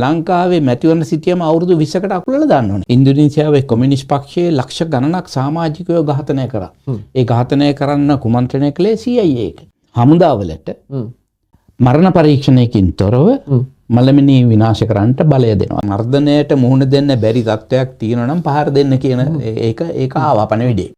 ලංකාවේ මැතිවරණ සිටියම අවුරුදු 20කට අකුලලා දාන්න ඕනේ. ඉන්දුනීසියාවේ කොමියුනිස්ට් පක්ෂයේ ලක්ෂ ගණනක් සමාජිකයෝ ඝාතනය කරා. ඒ ඝාතනය කරන්න කුමන්ත්‍රණය කළේ CIA එක. හමුදාවලට මරණ පරීක්ෂණයකින් තොරව මලමිනී විනාශ කරන්නට බලය දෙනවා. මර්ධනයට මුහුණ දෙන්න බැරි තත්ත්වයක් තියෙනවා නම් පහර දෙන්න කියන ඒක ආවා පණවිඩේ.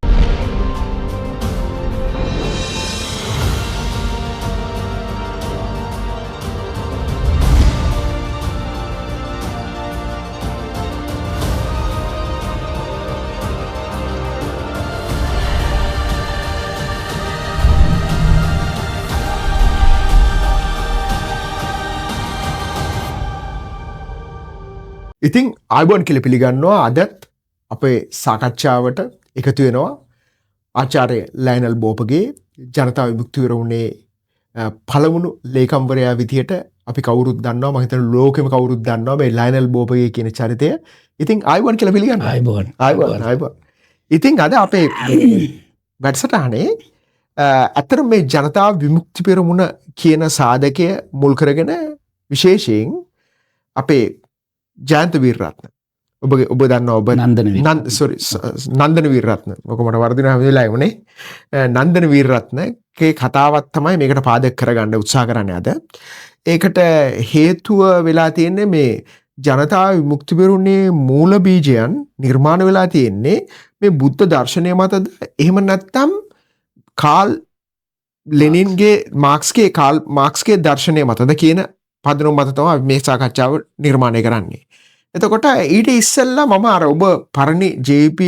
ඉතින් ආයුබෝවන් කියලා පිළිගන්නවා. අදත් අපේ සාකච්ඡාවට එකතු වෙනවා ආචාර්ය ලයනල් බෝපගේ ජනතා විමුක්ති පෙරමුණේ පළමුණු ලේකම්වරයා විදියට අපි කවුරුත් දන්නවා. මම හිතනවා ලෝකෙම කවුරුත් දන්නවා මේ ලයනල් බෝපගේ කියන චරිතය. ඉතින් ආයුබෝවන් කියලා පිළිගන්නවා. ආයුබෝවන්. ඉතින් අද අපේ වැඩසටහනේ අතර මේ ජනතා විමුක්ති පෙරමුණ කියන සාධකය මුල් කරගෙන විශේෂයෙන් අපේ ජයන්ත වීරරත්න ඔබ දන්නවා ඔබ නන්දන වීරරත්න ඔක මට වර්ධනය වෙලා වුණේ නන්දන වීරරත්නගේ කතාවත් තමයි මේකට පාදක කරගන්න උත්සාහ කරන්නේ අද. ඒකට හේතුව වෙලා තියෙන්නේ මේ ජනතා විමුක්ති පෙරමුණේ මූල බීජයන් නිර්මාණ වෙලා තියෙන්නේ මේ බුද්ධ දර්ශනය මතද එහෙම නැත්නම් කාල් ලෙනින්ගේ මාක්ස්ගේ දර්ශනය මතද කියන පදනම මත තමයි මේ සාකච්ඡාව නිර්මාණය කරන්නේ. එතකොට ඊට ඉස්සෙල්ලා මම අර ඔබ පරණි JP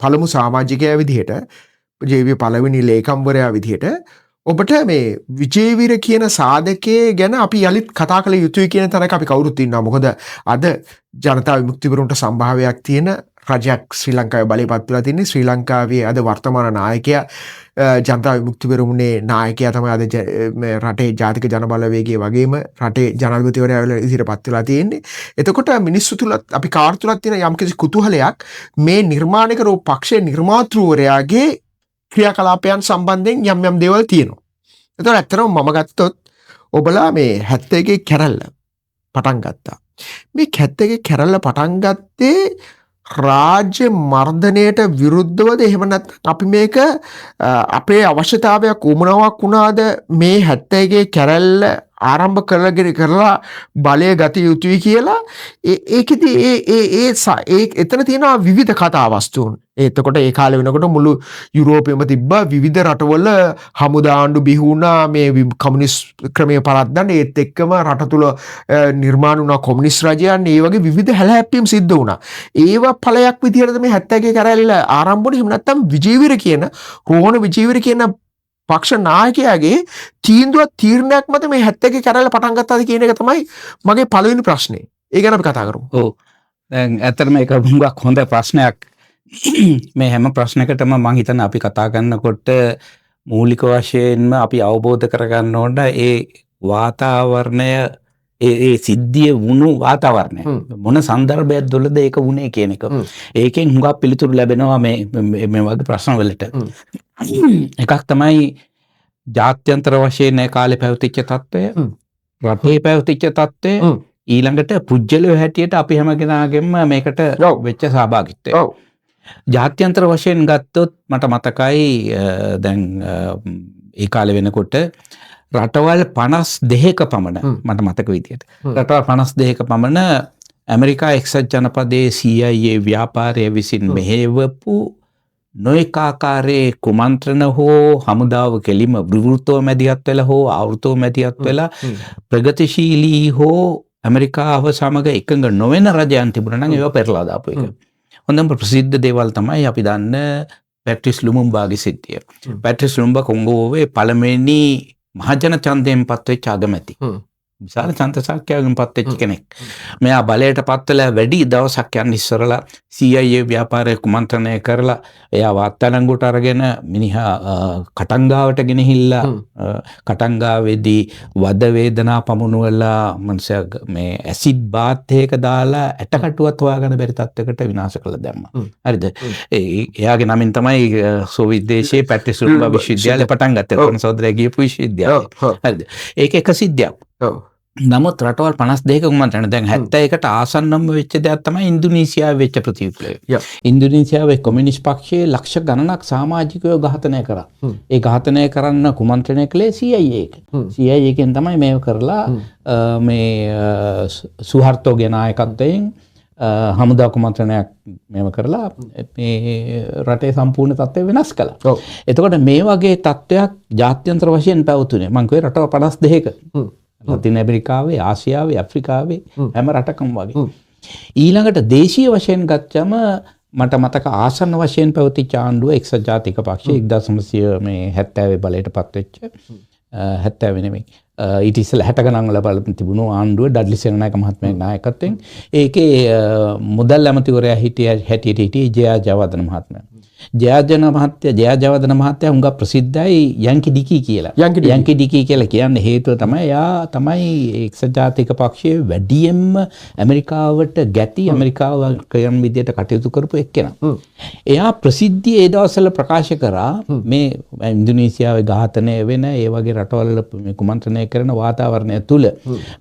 පළමු සමාජිකයා විදිහට JP පළවෙනි ලේකම්වරයා විදිහට ඔබට මේ විජේවීර කියන සාධකයේ ගැන අපි යලිත් කතා කළ යුතුයි කියන තරක අපි කවුරුත් ඉන්නවා. මොකද අද ජනතා විමුක්ති පෙරමුණට සම්භාවයක් තියෙන රජයක් ශ්‍රී ලංකාවේ බලයපත් වෙලා තින්නේ. ශ්‍රී ලංකාවේ අද වර්තමාන නායකයා ජනතා විමුක්ති පෙරමුණේ නායකයා තමයි අද රටේ ජාතික ජනබලවේගයේ වගේම රටේ ජනාධිපතිවරයා වෙලා ඉදිරියටපත් වෙලා තියෙන්නේ. එතකොට මිනිස්සු තුල අපි කාර් තුලක් තියෙන යම්කිසි කුතුහලයක් මේ නිර්මාණය කරපු පක්ෂයේ නිර්මාතෘවරයාගේ ක්‍රියාකලාපයන් සම්බන්ධයෙන් යම් දේවල් තියෙනවා. එතකොට ඇත්තටම මම ගත්තොත් ඔබලා මේ 71 කැරල්ල පටන් ගත්තා. මේ 71 කැරල්ල පටන් ගත්තේ රාජ්‍ය මර්ධනයට විරුද්ධවද එහෙම නැත්නම් අපි මේක අපේ අවශ්‍යතාවයක් උමනාවක් වුණාද මේ 71 කැරල්ල ආරම්භ කරලා බලය ගත යුතුයි කියලා ඒකෙදි ඒ එතන තියෙනවා විවිධ කතා වස්තුන්. එතකොට ඒ කාලේ වෙනකොට මුළු යුරෝපෙම තිබ්බා විවිධ රටවල හමුදා ආණ්ඩු බිහි වුණා මේ කමියුනිස්ට් ක්‍රමයේ පරද්දන්න. ඒත් එක්කම රට තුල නිර්මාණ වුණා කොමියුනිස්ට් රජයන්. ඒ වගේ විවිධ හැලහැප්පීම් සිද්ධ වුණා. ඒවා ඵලයක් විදිහටද මේ 71 කැරැල්ල ආරම්භ වුණේ. එහෙම නැත්නම් විජේවීර කියන රෝහණ විජේවීර කියන පක්ෂ නායකයාගේ තීරණයක් මත මේ 71 කැරැල්ල පටන් ගත්තාද කියන එක තමයි මගේ පළවෙනි ප්‍රශ්නේ. ඒ ගැන අපි කතා කරමු. ඔව්. දැන් ඇත්තටම ඒක හුඟක් හොඳ ප්‍රශ්නයක්. මේ හැම ප්‍රශ්නයකටම මම හිතන්නේ අපි කතා කරනකොට මූලික වශයෙන්ම අපි අවබෝධ කරගන්න ඕන ඒ වාතාවරණය ඒ සිද්ධිය වුණු වාතාවරණය මොන සන්දර්භයක් තුළද ඒක වුණේ කියන එක. ඒකෙන් හුඟක් පිළිතුරු ලැබෙනවා මේ වගේ ප්‍රශ්න වලට. එකක් තමයි ජාත්‍යන්තර වශයෙන් ඒ කාලේ පැවතිච්ච තත්ත්වය, රටේ පැවතිච්ච තත්ත්වය, ඊළඟට පුජ්‍යලෝ හැටියට අපි හැම කෙනාගෙම මේකට වෙච්ච සහභාගීත්වය. ජාත්‍යන්තර වශයෙන් ගත්තොත් මට මතකයි දැන් ඒ කාලේ වෙනකොට රටවල් 52ක පමණ මට මතක විදියට රටවල් 52ක පමණ ඇමරිකා එක්සත් ජනපදයේ CIA ව්‍යාපාරය විසින් මෙහෙවපු නොයෙක් ආකාරයේ කුමන්ත්‍රණ හෝ හමුදාව කෙලිම විවෘතව මැදිහත් වෙලා හෝ ආවෘතව මැදිහත් වෙලා ප්‍රගතිශීලී හෝ ඇමරිකාව සමග එකඟ නොවන රජයන් තිබුණා නම් ඒවා පෙරලා දාපු එක. හොඳම ප්‍රසිද්ධ දේවල් තමයි අපි දන්න පැට්‍රිස් ලුමුම්බාගේ සිද්ධිය. පැට්‍රිස් ලුමුම්බා කොංගෝවේ පළමුවෙනි මහජන ඡන්දයෙන් පත්වෙච්ච අගමැති. විශාල ඡන්ද සංඛ්‍යාවකින් පත්වෙච්ච කෙනෙක්. මෙයා බලයට පත් වෙලා වැඩි දවසක් යන ඉස්සරලා CIA ව්‍යාපාරය කුමන්ත්‍රණය කරලා එයා වාත්තලංගුවට අරගෙන මිනිහා කටංගාවට ගෙනහිල්ලා කටංගාවේදී වද වේදනා පමුණුවලා මනුස්සයා මේ ඇසිඩ් බාත් එකක දාලා ඇටකටුවත් හොයාගන්න බැරි තත්යකට විනාශ කළා දැම්මා. හරිද? එයාගේ නමින් තමයි සෝවියට් දේශයේ පැට්‍රිස් ලුමුම්බා විශ්වවිද්‍යාලය පටන් ගත්තේ. කොන සහෝදරයා ගියපු විශ්වවිද්‍යාලය. හරිද? ඒක එක සිද්ධියක්. නමුත් රටවල් 52ක කුමන්ත්‍රණ දැන් 71ට ආසන්නම වෙච්ච දෙයක් තමයි ඉන්දුනීසියාවේ වෙච්ච ප්‍රතිවිප්ලවය. ඉන්දුනීසියාවේ කොමියුනිස්ට් පක්ෂයේ ලක්ෂ ගණනක් සමාජිකයෝ ඝාතනය කරා. ඒ ඝාතනය කරන්න කුමන්ත්‍රණය කළේ CIA එක. CIA එකෙන් තමයි මේව කරලා මේ සුහර්තෝගේ නායකත්වයෙන් හමුදා කුමන්ත්‍රණයක් මේව කරලා මේ රටේ සම්පූර්ණ තත්ත්වය වෙනස් කළා. එතකොට මේ වගේ තත්ත්වයක් ජාත්‍යන්තර වශයෙන් පැවතුනේ. මම කිව්වේ රටවල් 52ක. ලතින් ඇමරිකාවේ, ආසියාවේ, ඇෆ්‍රිකාවේ හැම රටකම වගේ. ඊළඟට දේශීය වශයෙන් ගත්තම මට මතක ආසන්න වශයෙන් පැවතිච්ච ආණ්ඩුව එක්සත් ජාතික පක්ෂය 1970 බලයට පත් වෙච්ච 70 නෙමෙයි ඊට ඉස්සෙල්ලා 60 ගණන් වල බලපන් තිබුණු ආණ්ඩුව ඩඩ්ලි සේනානායක මහත්මයාගේ නායකත්වයෙන් ඒකේ මුදල් ඇමතිවරයා හිටියේ ජයා ජයවර්ධන මහත්මයා. ජයා ජයවර්ධන මහත්තයා හුඟක් ප්‍රසිද්ධයි යන්කි ඩිකී කියලා. යන්කි ඩිකී කියලා කියන්නේ හේතුව තමයි එයා තමයි එක්සත් ජාතික පක්ෂයේ වැඩියෙන්ම ඇමරිකාවට ගැති ඇමරිකාව කරන විදියට කටයුතු කරපු එක්කෙනා. එයා ප්‍රසිද්ධිය ඒ දවස්වල ප්‍රකාශ කරා මේ ඉන්දුනීසියාවේ ඝාතනය වෙන ඒ වගේ රටවල කුමන්ත්‍රණය කරන වාතාවරණය තුල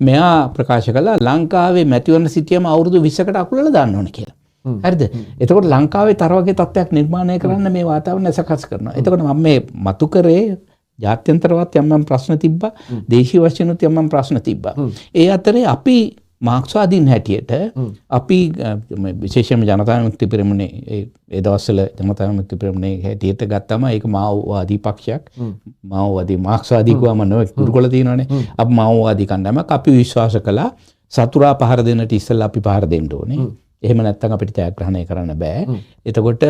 මෙයා ප්‍රකාශ කළා ලංකාවේ මැතිවරණ සිටියම අවුරුදු 20කට අකුලලා දාන්න ඕන කියලා. හරිද? එතකොට ලංකාවේ තර වගේ තත්ත්වයක් නිර්මාණය කරන්න මේ වාතාවරණය සකස් කරනවා. එතකොට මම මේ මතු කරේ ජාත්‍යන්තරවත් යම් ප්‍රශ්න තිබ්බා, දේශීය වශයෙන් යම් ප්‍රශ්න තිබ්බා. ඒ අතරේ අපි මාක්ස්වාදීන් හැටියට අපි විශේෂයෙන්ම ජනතා විමුක්ති පෙරමුණේ ඒ දවස්වල ජනතා විමුක්ති පෙරමුණේ හැටියට ගත්තම ඒක මාओवादी පක්ෂයක්. මාओवादी මාක්ස්වාදී කියවම නෙවෙයි කුරුකොල තියෙනවානේ. අපි මාओवादी කණ්ඩායමක් අපි විශ්වාස කළා සතුරා පහර දෙන්නට ඉස්සෙල්ලා අපි පහර දෙන්න ඕනේ. එහෙම නැත්නම් අපිට ජයග්‍රහණය කරන්න බෑ. එතකොට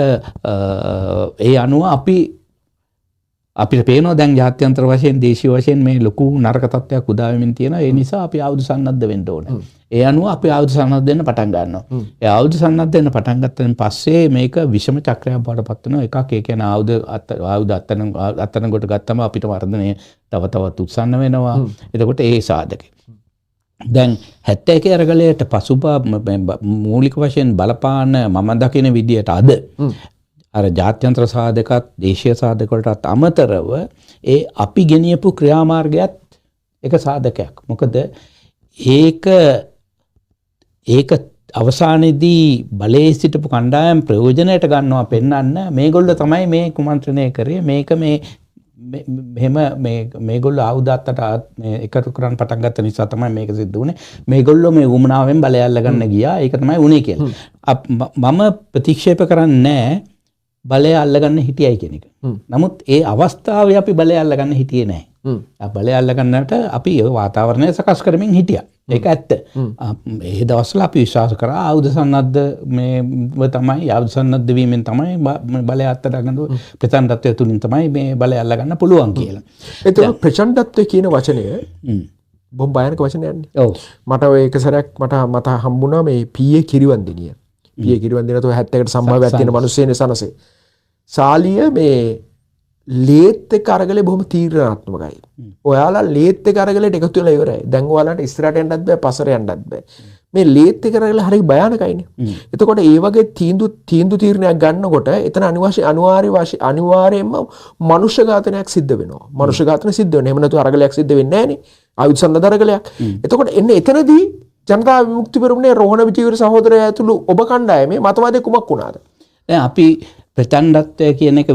ඒ අනුව අපිට පේනවා දැන් ජාත්‍යන්තර වශයෙන් දේශීය වශයෙන් මේ ලොකු නරක තත්ත්වයක් උදා වෙමින් තියෙනවා. ඒ නිසා අපි ආයුධ සන්නද්ධ වෙන්න ඕනේ. ඒ අනුව අපි ආයුධ සන්නද්ධ වෙන්න පටන් ගන්නවා. ඒ ආයුධ සන්නද්ධ වෙන්න පටන් ගත්තන් පස්සේ මේක විෂම චක්‍රයක් බවට පත් වෙනවා. එකක් ඒ කියන්නේ ආයුධ අත්තන කොට ගත්තම අපිට වර්ධනය තවත් උත්සන්න වෙනවා. එතකොට ඒ සාධකයි. දැන් 71 අරගලයට පසුබා මූලික වශයෙන් බලපාන මම දකින විදියට අද අර ජාත්‍යන්තර සාධකත් දේශීය සාධකවලටත් අමතරව ඒ අපි ගෙනියපු ක්‍රියාමාර්ගයත් එක සාධකයක්. මොකද ඒක අවසානයේදී බලයේ සිටපු කණ්ඩායම් ප්‍රයෝජනයට ගන්නවා පෙන්වන්න මේගොල්ලෝ තමයි මේ කුමන්ත්‍රණය කරේ මේක මෙහෙම මේගොල්ලෝ ආයුධ අත්තට එකතු කරන් පටන් ගත්ත නිසා තමයි මේක සිද්ධ වුනේ. මේගොල්ලෝ මේ වුමනාවෙන් බලය අල්ලගන්න ගියා. ඒක තමයි වුනේ කියලා. මම ප්‍රතික්ෂේප කරන්නේ නැහැ බලය අල්ලගන්න හිටියයි කියන එක. නමුත් ඒ අවස්ථාවේ අපි බලය අල්ලගන්න හිටියේ නැහැ. බලය අල්ලගන්නට අපි ඒ වාතාවරණය සකස් කරමින් හිටියා. ඒක ඇත්ත. ඒ දවස්වල අපි විශ්වාස කරා ආයුධ සන්නද්ධ මේ තමයි ආයුධ සන්නද්ධ වීමෙන් තමයි බලය අත්අඩ ගන්න ප්‍රචණ්ඩත්වය තුලින් තමයි මේ බලය අල්ලගන්න පුළුවන් කියලා. එතකොට ප්‍රචණ්ඩත්වය කියන වචනය බොහොම භයානක වචනයක් නේ. ඔව්. මට ඔය එක සැරයක් මට හම්බුණා මේ පීයේ කිරිවන්දිනිය. පීයේ කිරිවන්දිනිය તો 71කට සම්භාවයක් තියෙන මිනිස්සෙනේ සනසේ. සාලිය මේ ලේත් එක අරගලේ බොහොම තීරණාත්මකයි. ඔයාලා ලේත් එක අරගලේට එකතු වෙලා ඉවරයි. දැන් ඔයාලට ඉස්සරහට යන්නත් බෑ පස්සට යන්නත් බෑ. මේ ලේත් එක අරගල හරිය භයානකයිනේ. එතකොට ඒ වගේ තීරණයක් ගන්නකොට එතන අනිවාර්යයෙන්ම මනුෂ්‍ය ඝාතනයක් සිද්ධ වෙනවා. මනුෂ්‍ය ඝාතන සිද්ධ වෙනවා. එහෙම නැතු අරගලයක් සිද්ධ වෙන්නේ නැහනේ. ආයුධ සන්නද්ධ අරගලයක්. එතකොට එතනදී ජනතා විමුක්ති පෙරමුණේ රෝහණ විජේවීර සහෝදරයා ඇතුළු ඔබ කණ්ඩායමේ මතවාදය කුමක් වුණාද? දැන් අපි ප්‍රචණ්ඩත්වය කියන එක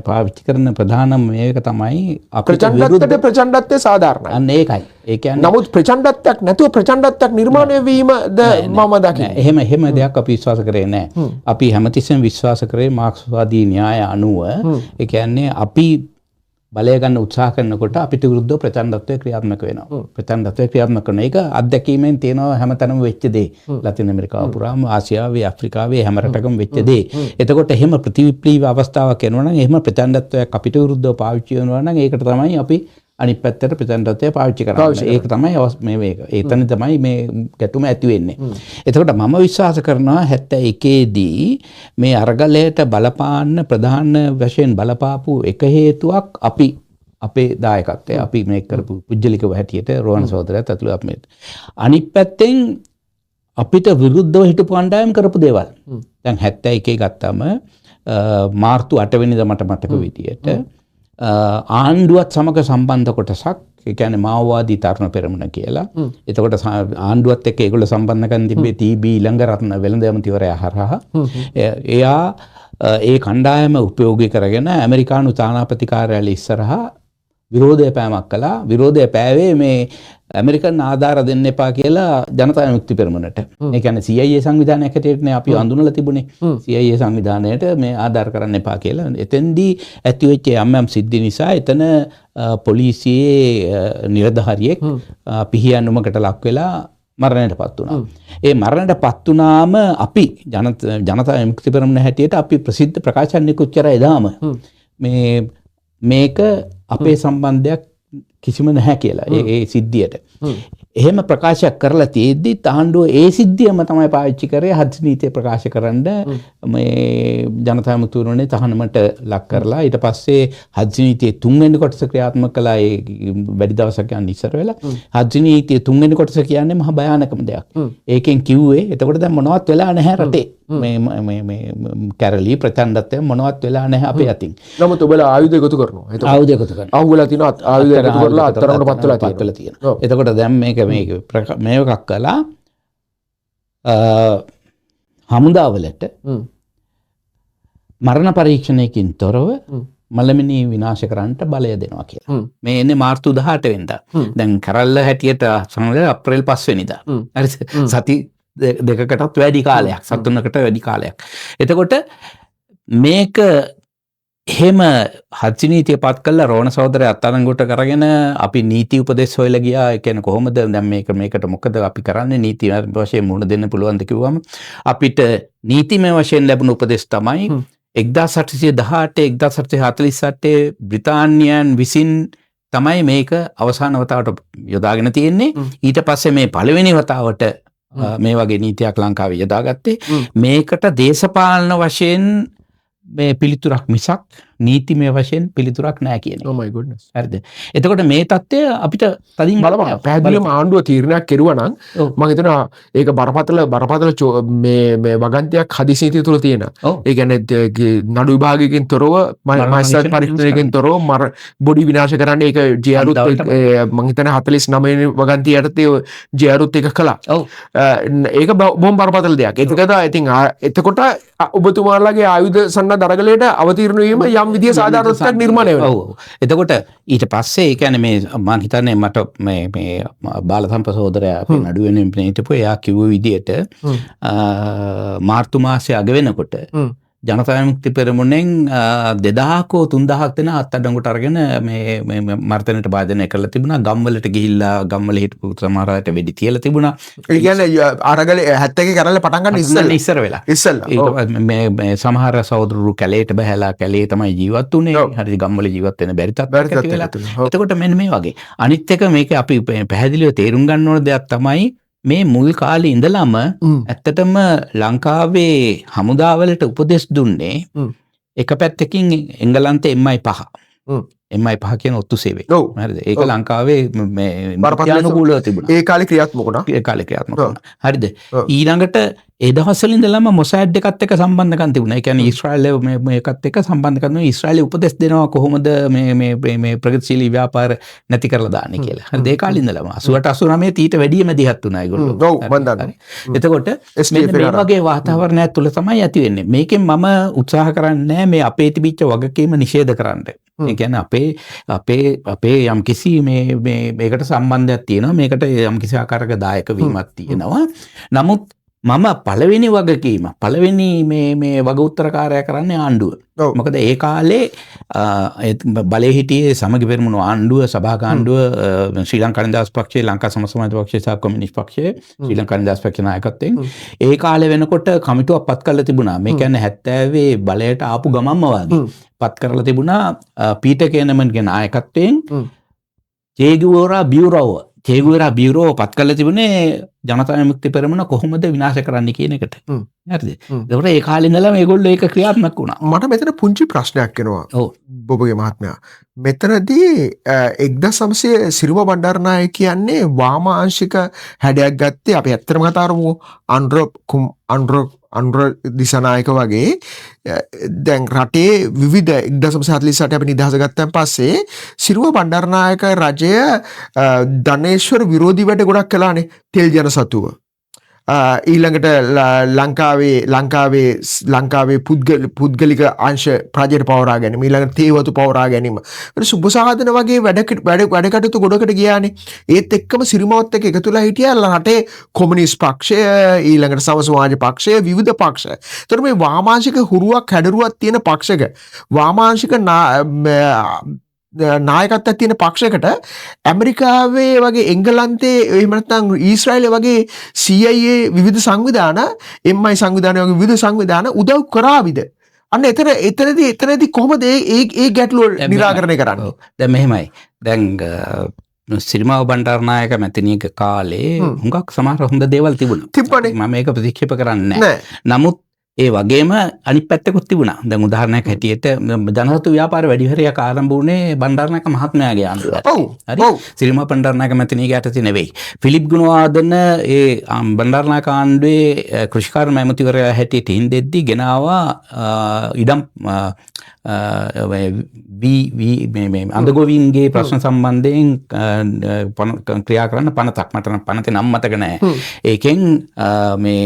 පාවිච්චි කරන ප්‍රධානම මේක තමයි ප්‍රචණ්ඩත්වයට ප්‍රචණ්ඩත්වය සාධාරණයි. අන්න ඒකයි. ඒ කියන්නේ නමුත් ප්‍රචණ්ඩත්වයක් නැතුව ප්‍රචණ්ඩත්වයක් නිර්මාණය වීමද මම දකින්නේ. එහෙම දෙයක් අපි විශ්වාස කරේ නැහැ. අපි හැමතිස්සෙම විශ්වාස කරේ මාක්ස්වාදී න්‍යාය අනුව ඒ කියන්නේ අපි බලය ගන්න උත්සාහ කරනකොට අපිට විරුද්ධව ප්‍රචණ්ඩත්වය ක්‍රියාත්මක වෙනවා. ප්‍රචණ්ඩත්වය ක්‍රියාත්මක කරන එක අත්දැකීමෙන් තියෙනවා හැමතැනම වෙච්ච දේ. ලතින් ඇමරිකාව පුරාම ආසියාවේ ඇෆ්‍රිකාවේ හැම රටකම වෙච්ච දේ. එතකොට එහෙම ප්‍රතිවිප්ලවීය අවස්ථාවක් එනවා නම් එහෙම ප්‍රචණ්ඩත්වයක් අපිට විරුද්ධව පාවිච්චි කරනවා නම් ඒකට තමයි අපි අනිත් පැත්තට ප්‍රචණ්ඩත්වය පාවිච්චි කරන්නේ. ඒක තමයි මේක. ඒතන තමයි මේ ගැටුම ඇති වෙන්නේ. එතකොට මම විශ්වාස කරනවා 71දී මේ අරගලයට බලපාන්න ප්‍රධාන වශයෙන් බලපාපු එක හේතුවක් අපි අපේ දායකත්වය අපි මේක කරපු පුජ්‍යලිකව හැටියට රෝහණ සහෝදරයාත් ඇතුළු අපි අනිත් පැත්තෙන් අපිට විරුද්ධව හිටපු කණ්ඩායම් කරපු දේවල්. දැන් 71 ගත්තම මාර්තු 8 වෙනිදා මට මතක විදියට ආණ්ඩුවත් සමග සම්බන්ධ කොටසක් ඒ කියන්නේ මාओවාදී තරුණ පෙරමුණ කියලා. එතකොට ආණ්ඩුවත් එක්ක ඒගොල්ලෝ සම්බන්ධකම් තිබ්බේ ටීබී ඊළඟරත්න වෙළඳ ඇමතිවරයා හරහා. එයා ඒ කණ්ඩායම උපයෝගී කරගෙන ඇමරිකානු තානාපති කාර්යාලය ඉස්සරහා විරෝධය පෑමක් කළා. විරෝධය පෑවේ මේ ඇමරිකන් ආධාර දෙන්න එපා කියලා ජනතා විමුක්ති පෙරමුණට. ඒ කියන්නේ CIA සංවිධානයක් හැටියටනේ අපි හඳුනලා තිබුණේ. CIA සංවිධානයට මේ ආධාර කරන්න එපා කියලා. එතෙන්දී ඇති වෙච්ච යම් සිද්ධි නිසා එතන පොලිසියේ නිලධාරියෙක් පිහියනුමකට ලක් වෙලා මරණයට පත් වුණා. ඒ මරණයට පත් වුණාම අපි ජනතා විමුක්ති පෙරමුණ හැටියට අපි ප්‍රසිද්ධ ප්‍රකාශනයක් උච්චාරය දාම මේක අපේ සම්බන්ධයක් කිසිම නැහැ කියලා ඒ සිද්ධියට. එහෙම ප්‍රකාශයක් කරලා තියෙද්දි ආණ්ඩුව ඒ සිද්ධියම තමයි පාවිච්චි කරේ හදිසි නීතිය ප්‍රකාශ කරන්න මේ ජනතා විමුක්ති පෙරමුණේ තහනමට ලක් කරලා ඊට පස්සේ හදිසි නීතියේ 3 වෙනි කොටස ක්‍රියාත්මක කළා. ඒ වැඩි දවසක් යන ඉස්සර වෙලා හදිසි නීතියේ 3 වෙනි කොටස කියන්නේ මහා භයානකම දෙයක්. ඒකෙන් කිව්වේ එතකොට දැන් මොනවත් වෙලා නැහැ රටේ. මේ කැරලි ප්‍රචණ්ඩත්වය මොනවත් වෙලා නැහැ අපේ අතින්. නමුත් ඔබලා ආයුධ එකතු කරනවා. ආයුධ එකතු කරනවා. අහුවෙලා තිනවා ආයුධ එකතු කරලා අත්තරකට පත් වෙලා තියෙනවා. එතකොට දැන් මේක මේකක් කළා හමුදාවලට මරණ පරීක්ෂණයකින් තොරව මලමිනී විනාශ කරන්නට බලය දෙනවා කියලා. මේ එන්නේ මාර්තු 18 වෙනිදා. දැන් කරල්ල හැටියට සමහර අප්‍රේල් 5 වෙනිදා. හරිද? සති දෙකකටත් වැඩි කාලයක්, සති 3කට වැඩි කාලයක්. එතකොට මේක එහෙම හදිසි නීතිය පත් කළා රෝණ සහෝදරය අත්අඩංගුවට කරගෙන අපි නීති උපදෙස් හොයලා ගියා. ඒ කියන්නේ කොහොමද දැන් මේකට මොකද අපි කරන්නේ නීති වශයෙන් මුණ දෙන්න පුළුවන්ද කිව්වම අපිට නීතිමය වශයෙන් ලැබුණු උපදෙස් තමයි 1818 1848 බ්‍රිතාන්‍යයන් විසින් තමයි මේක අවසාන වතාවට යොදාගෙන තියෙන්නේ. ඊට පස්සේ මේ පළවෙනි වතාවට මේ වගේ නීතියක් ලංකාවේ යොදාගත්තේ. මේකට දේශපාලන වශයෙන් මේ පිළිතුරක් මිසක් නීතිමය වශයෙන් පිළිතුරක් නැහැ කියන එක. Oh my goodness. හරිද? එතකොට මේ தත්ත්වය අපිට තදින් බලපං පැහැදිලිවම ආණ්ඩුව තීරණයක් කෙරුවා නම් මම හිතනවා ඒක බරපතල මේ වගන්තියක් හදිසි නීතිය තුල තියෙනවා. ඒ කියන්නේ නඩු විභාගයකින් තොරව මහසත් පරීක්ෂණයකින් තොරව බොඩි විනාශ කරන්න ඒක ජයරුත් මම හිතන්නේ 49 වෙනි වගන්තිය යටතේ ජයරුත් එක කළා. ඒක බොහොම බරපතල දෙයක්. ඒකද ඉතින් එතකොට ඔබතුමාලාගේ ආයුධ සන්නද්ධ අරගලයට අවතීර්ණ වීම යම් විදිය සාධාරණත්වයක් නිර්මාණය වෙනවා. එතකොට ඊට පස්සේ ඒ කියන්නේ මේ මම හිතන්නේ මට මේ බාලසම්ප සහෝදරයා අපේ නඩුවෙන් හිටපු එයා කිව්ව විදියට මාර්තු මාසයේ අග වෙනකොට ජනතා විමුක්ති පෙරමුණෙන් 2000කෝ 3000ක් දෙනා අත්අඩංගුවට අරගෙන මේ මර්ධනයට භාජනය කරලා තිබුණා. ගම්වලට ගිහිල්ලා ගම්වල හිටපු සමහර අයට වෙඩි තියලා තිබුණා. ඒ කියන්නේ අරගලේ 71 කරලා පටන් ගන්න ඉස්සර වෙලා. මේ සමහර සහෝදරරු කැලේට බහැලා කැලේ තමයි ජීවත් වුනේ. හරි ගම්වල ජීවත් වෙන බැරි තත්ත්වයක් ඇති වෙලා. එතකොට මෙන්න මේ වගේ. අනිත් එක මේක අපි පැහැදිලිව තේරුම් ගන්න ඕන දෙයක් තමයි මේ මුල් කාලේ ඉඳලම ඇත්තටම ලංකාවේ හමුදාවලට උපදෙස් දුන්නේ එක පැත්තකින් එංගලන්තේ MI5 MI5 කියන ඔත්තු සේවය. හරිද? ඒක ලංකාවේ මේ අනුකූලව තිබුණා. ඒ කාලේ ක්‍රියාත්මක වුණා. ඒ කාලේ ක්‍රියාත්මක වුණා. හරිද? ඊළඟට ඒ දවස්වල ඉඳලම මොසාඩ් එකත් එක්ක සම්බන්ධකම් තිබුණා. ඒ කියන්නේ ඊශ්‍රායලය මේකත් එක්ක සම්බන්ධකම් තිබුණා. ඊශ්‍රායලය උපදෙස් දෙනවා කොහොමද මේ ප්‍රගතිශීලී ව්‍යාපාර නැති කරලා දාන්නේ කියලා. හරිද? ඒ කාලේ ඉඳලම 88 89 ඊට වැඩිය මැදිහත් වුණා ඒගොල්ලෝ. ඔව් මම දන්නවා. එතකොට මෙන්න මේ වගේ වාතාවරණයක් තුල තමයි ඇති වෙන්නේ. මේකෙන් මම උත්සාහ කරන්නේ මේ අපේ තිබිච්ච වගකීම නිෂේධ කරන්න. ඒ කියන්නේ අපේ යම් කිසි මේකට සම්බන්ධයක් තියෙනවා. මේකට යම් කිසි ආකාරයක දායක වීමක් තියෙනවා. නමුත් මම පළවෙනි වගකීම පළවෙනි මේ වග උත්තරකාරය කරන්නේ ආණ්ඩුව. මොකද ඒ කාලේ බලේ හිටියේ සමගි පෙරමුණු ආණ්ඩුව සභාග ආණ්ඩුව ශ්‍රී ලංකා නිදහස් පක්ෂයේ ලංකා සමාජ පක්ෂය සහ කොමියුනිස්ට් පක්ෂයේ ශ්‍රී ලංකා නිදහස් පක්ෂ නායකත්වයෙන් ඒ කාලේ වෙනකොට කමිටුවක් පත් කරලා තිබුණා. මේ කියන්නේ 70 බලයට ආපු ගමන්ම වගේ පත් කරලා තිබුණා පීටර් කේනමන්ගේ නායකත්වයෙන් චේ ගුවෙරා බියුරෝ පත් කරලා තිබුණේ ජනතා විමුක්ති පෙරමුණ කොහොමද විනාශ කරන්න කියන එකට. හරිද? හ්ම්. ඒකට ඒ කාලේ ඉඳලා මේගොල්ලෝ ඒක ක්‍රියාත්මක වුණා. මට මෙතන පුංචි ප්‍රශ්නයක් එනවා ඔව්. බොබගේ මහත්මයා. මෙතනදී 1900 සිරිම බණ්ඩාරනායක කියන්නේ වාමාංශික හැඩයක් ගත්තේ අපි ඇත්තටම කතා කරමු අන්ඩ්‍ර දිසානායක වගේ දැන් රටේ විවිධ 1948 අපි නිදහස ගත්තන් පස්සේ සිරිම බණ්ඩාරනායක රජය ධනේශ්වර විරෝධී වැඩ ගොඩක් කළානේ තෙල් ජන සතුව. ඊළඟට ලංකාවේ පුද්ගලික අංශ ප්‍රජයට පවරා ගැනීම ඊළඟට තේවතු පවරා ගැනීම සුබසාධන වගේ වැඩකටයුතු ගොඩකට ගියානේ. ඒත් එක්කම සිරිමවත් එක්ක එකතුලා හිටියා රටේ කොමියුනිස්ට් පක්ෂය ඊළඟට සම සමාජ පක්ෂය විවිධ පක්ෂ. ඒතර මේ වාමාංශික හුරුවක් හැඩරුවක් තියෙන පක්ෂක වාමාංශික නායකත්වයක් තියෙන පක්ෂයකට ඇමරිකාවේ වගේ එංගලන්තේ එහෙම නැත්නම් ඊශ්‍රායලේ වගේ CIA විවිධ සංවිධාන MI සංවිධාන වගේ විවිධ සංවිධාන උදව් කරාවිද? අන්න එතනදී කොහොමද ඒ ගැටලුව නිරාකරණය කරන්නේ? දැන් මෙහෙමයි. දැන් සිරිමාව බණ්ඩාරනායක මැතිනියක කාලේ හුඟක් සමහර හොඳ දේවල් තිබුණා. මම ඒක ප්‍රතික්ෂේප කරන්නේ නැහැ. නමුත් ඒ වගේම අනිත් පැත්තකුත් තිබුණා. දැන් උදාහරණයක් හැටියට ජනසතු ව්‍යාපාර වැඩි හරියක් ආරම්භ වුණේ බණ්ඩාරනායක මහත්මයාගේ ආණ්ඩුවට. හරි. සිරිමා බණ්ඩාරනායක මැතිනියගේ යටතේ නෙවෙයි. ෆිලිප් ගුණවාදන ඒ බණ්ඩාරනායක ආණ්ඩුවේ කෘෂිකාර්ම ඇමතිවරයා හැටියට හින්දෙද්දී ගෙනාවා ඉඩම් අඳගොවීන්ගේ ප්‍රශ්න සම්බන්ධයෙන් ක්‍රියා කරන්න පනතක් මට පනතේ නම් මතක නැහැ. ඒකෙන් මේ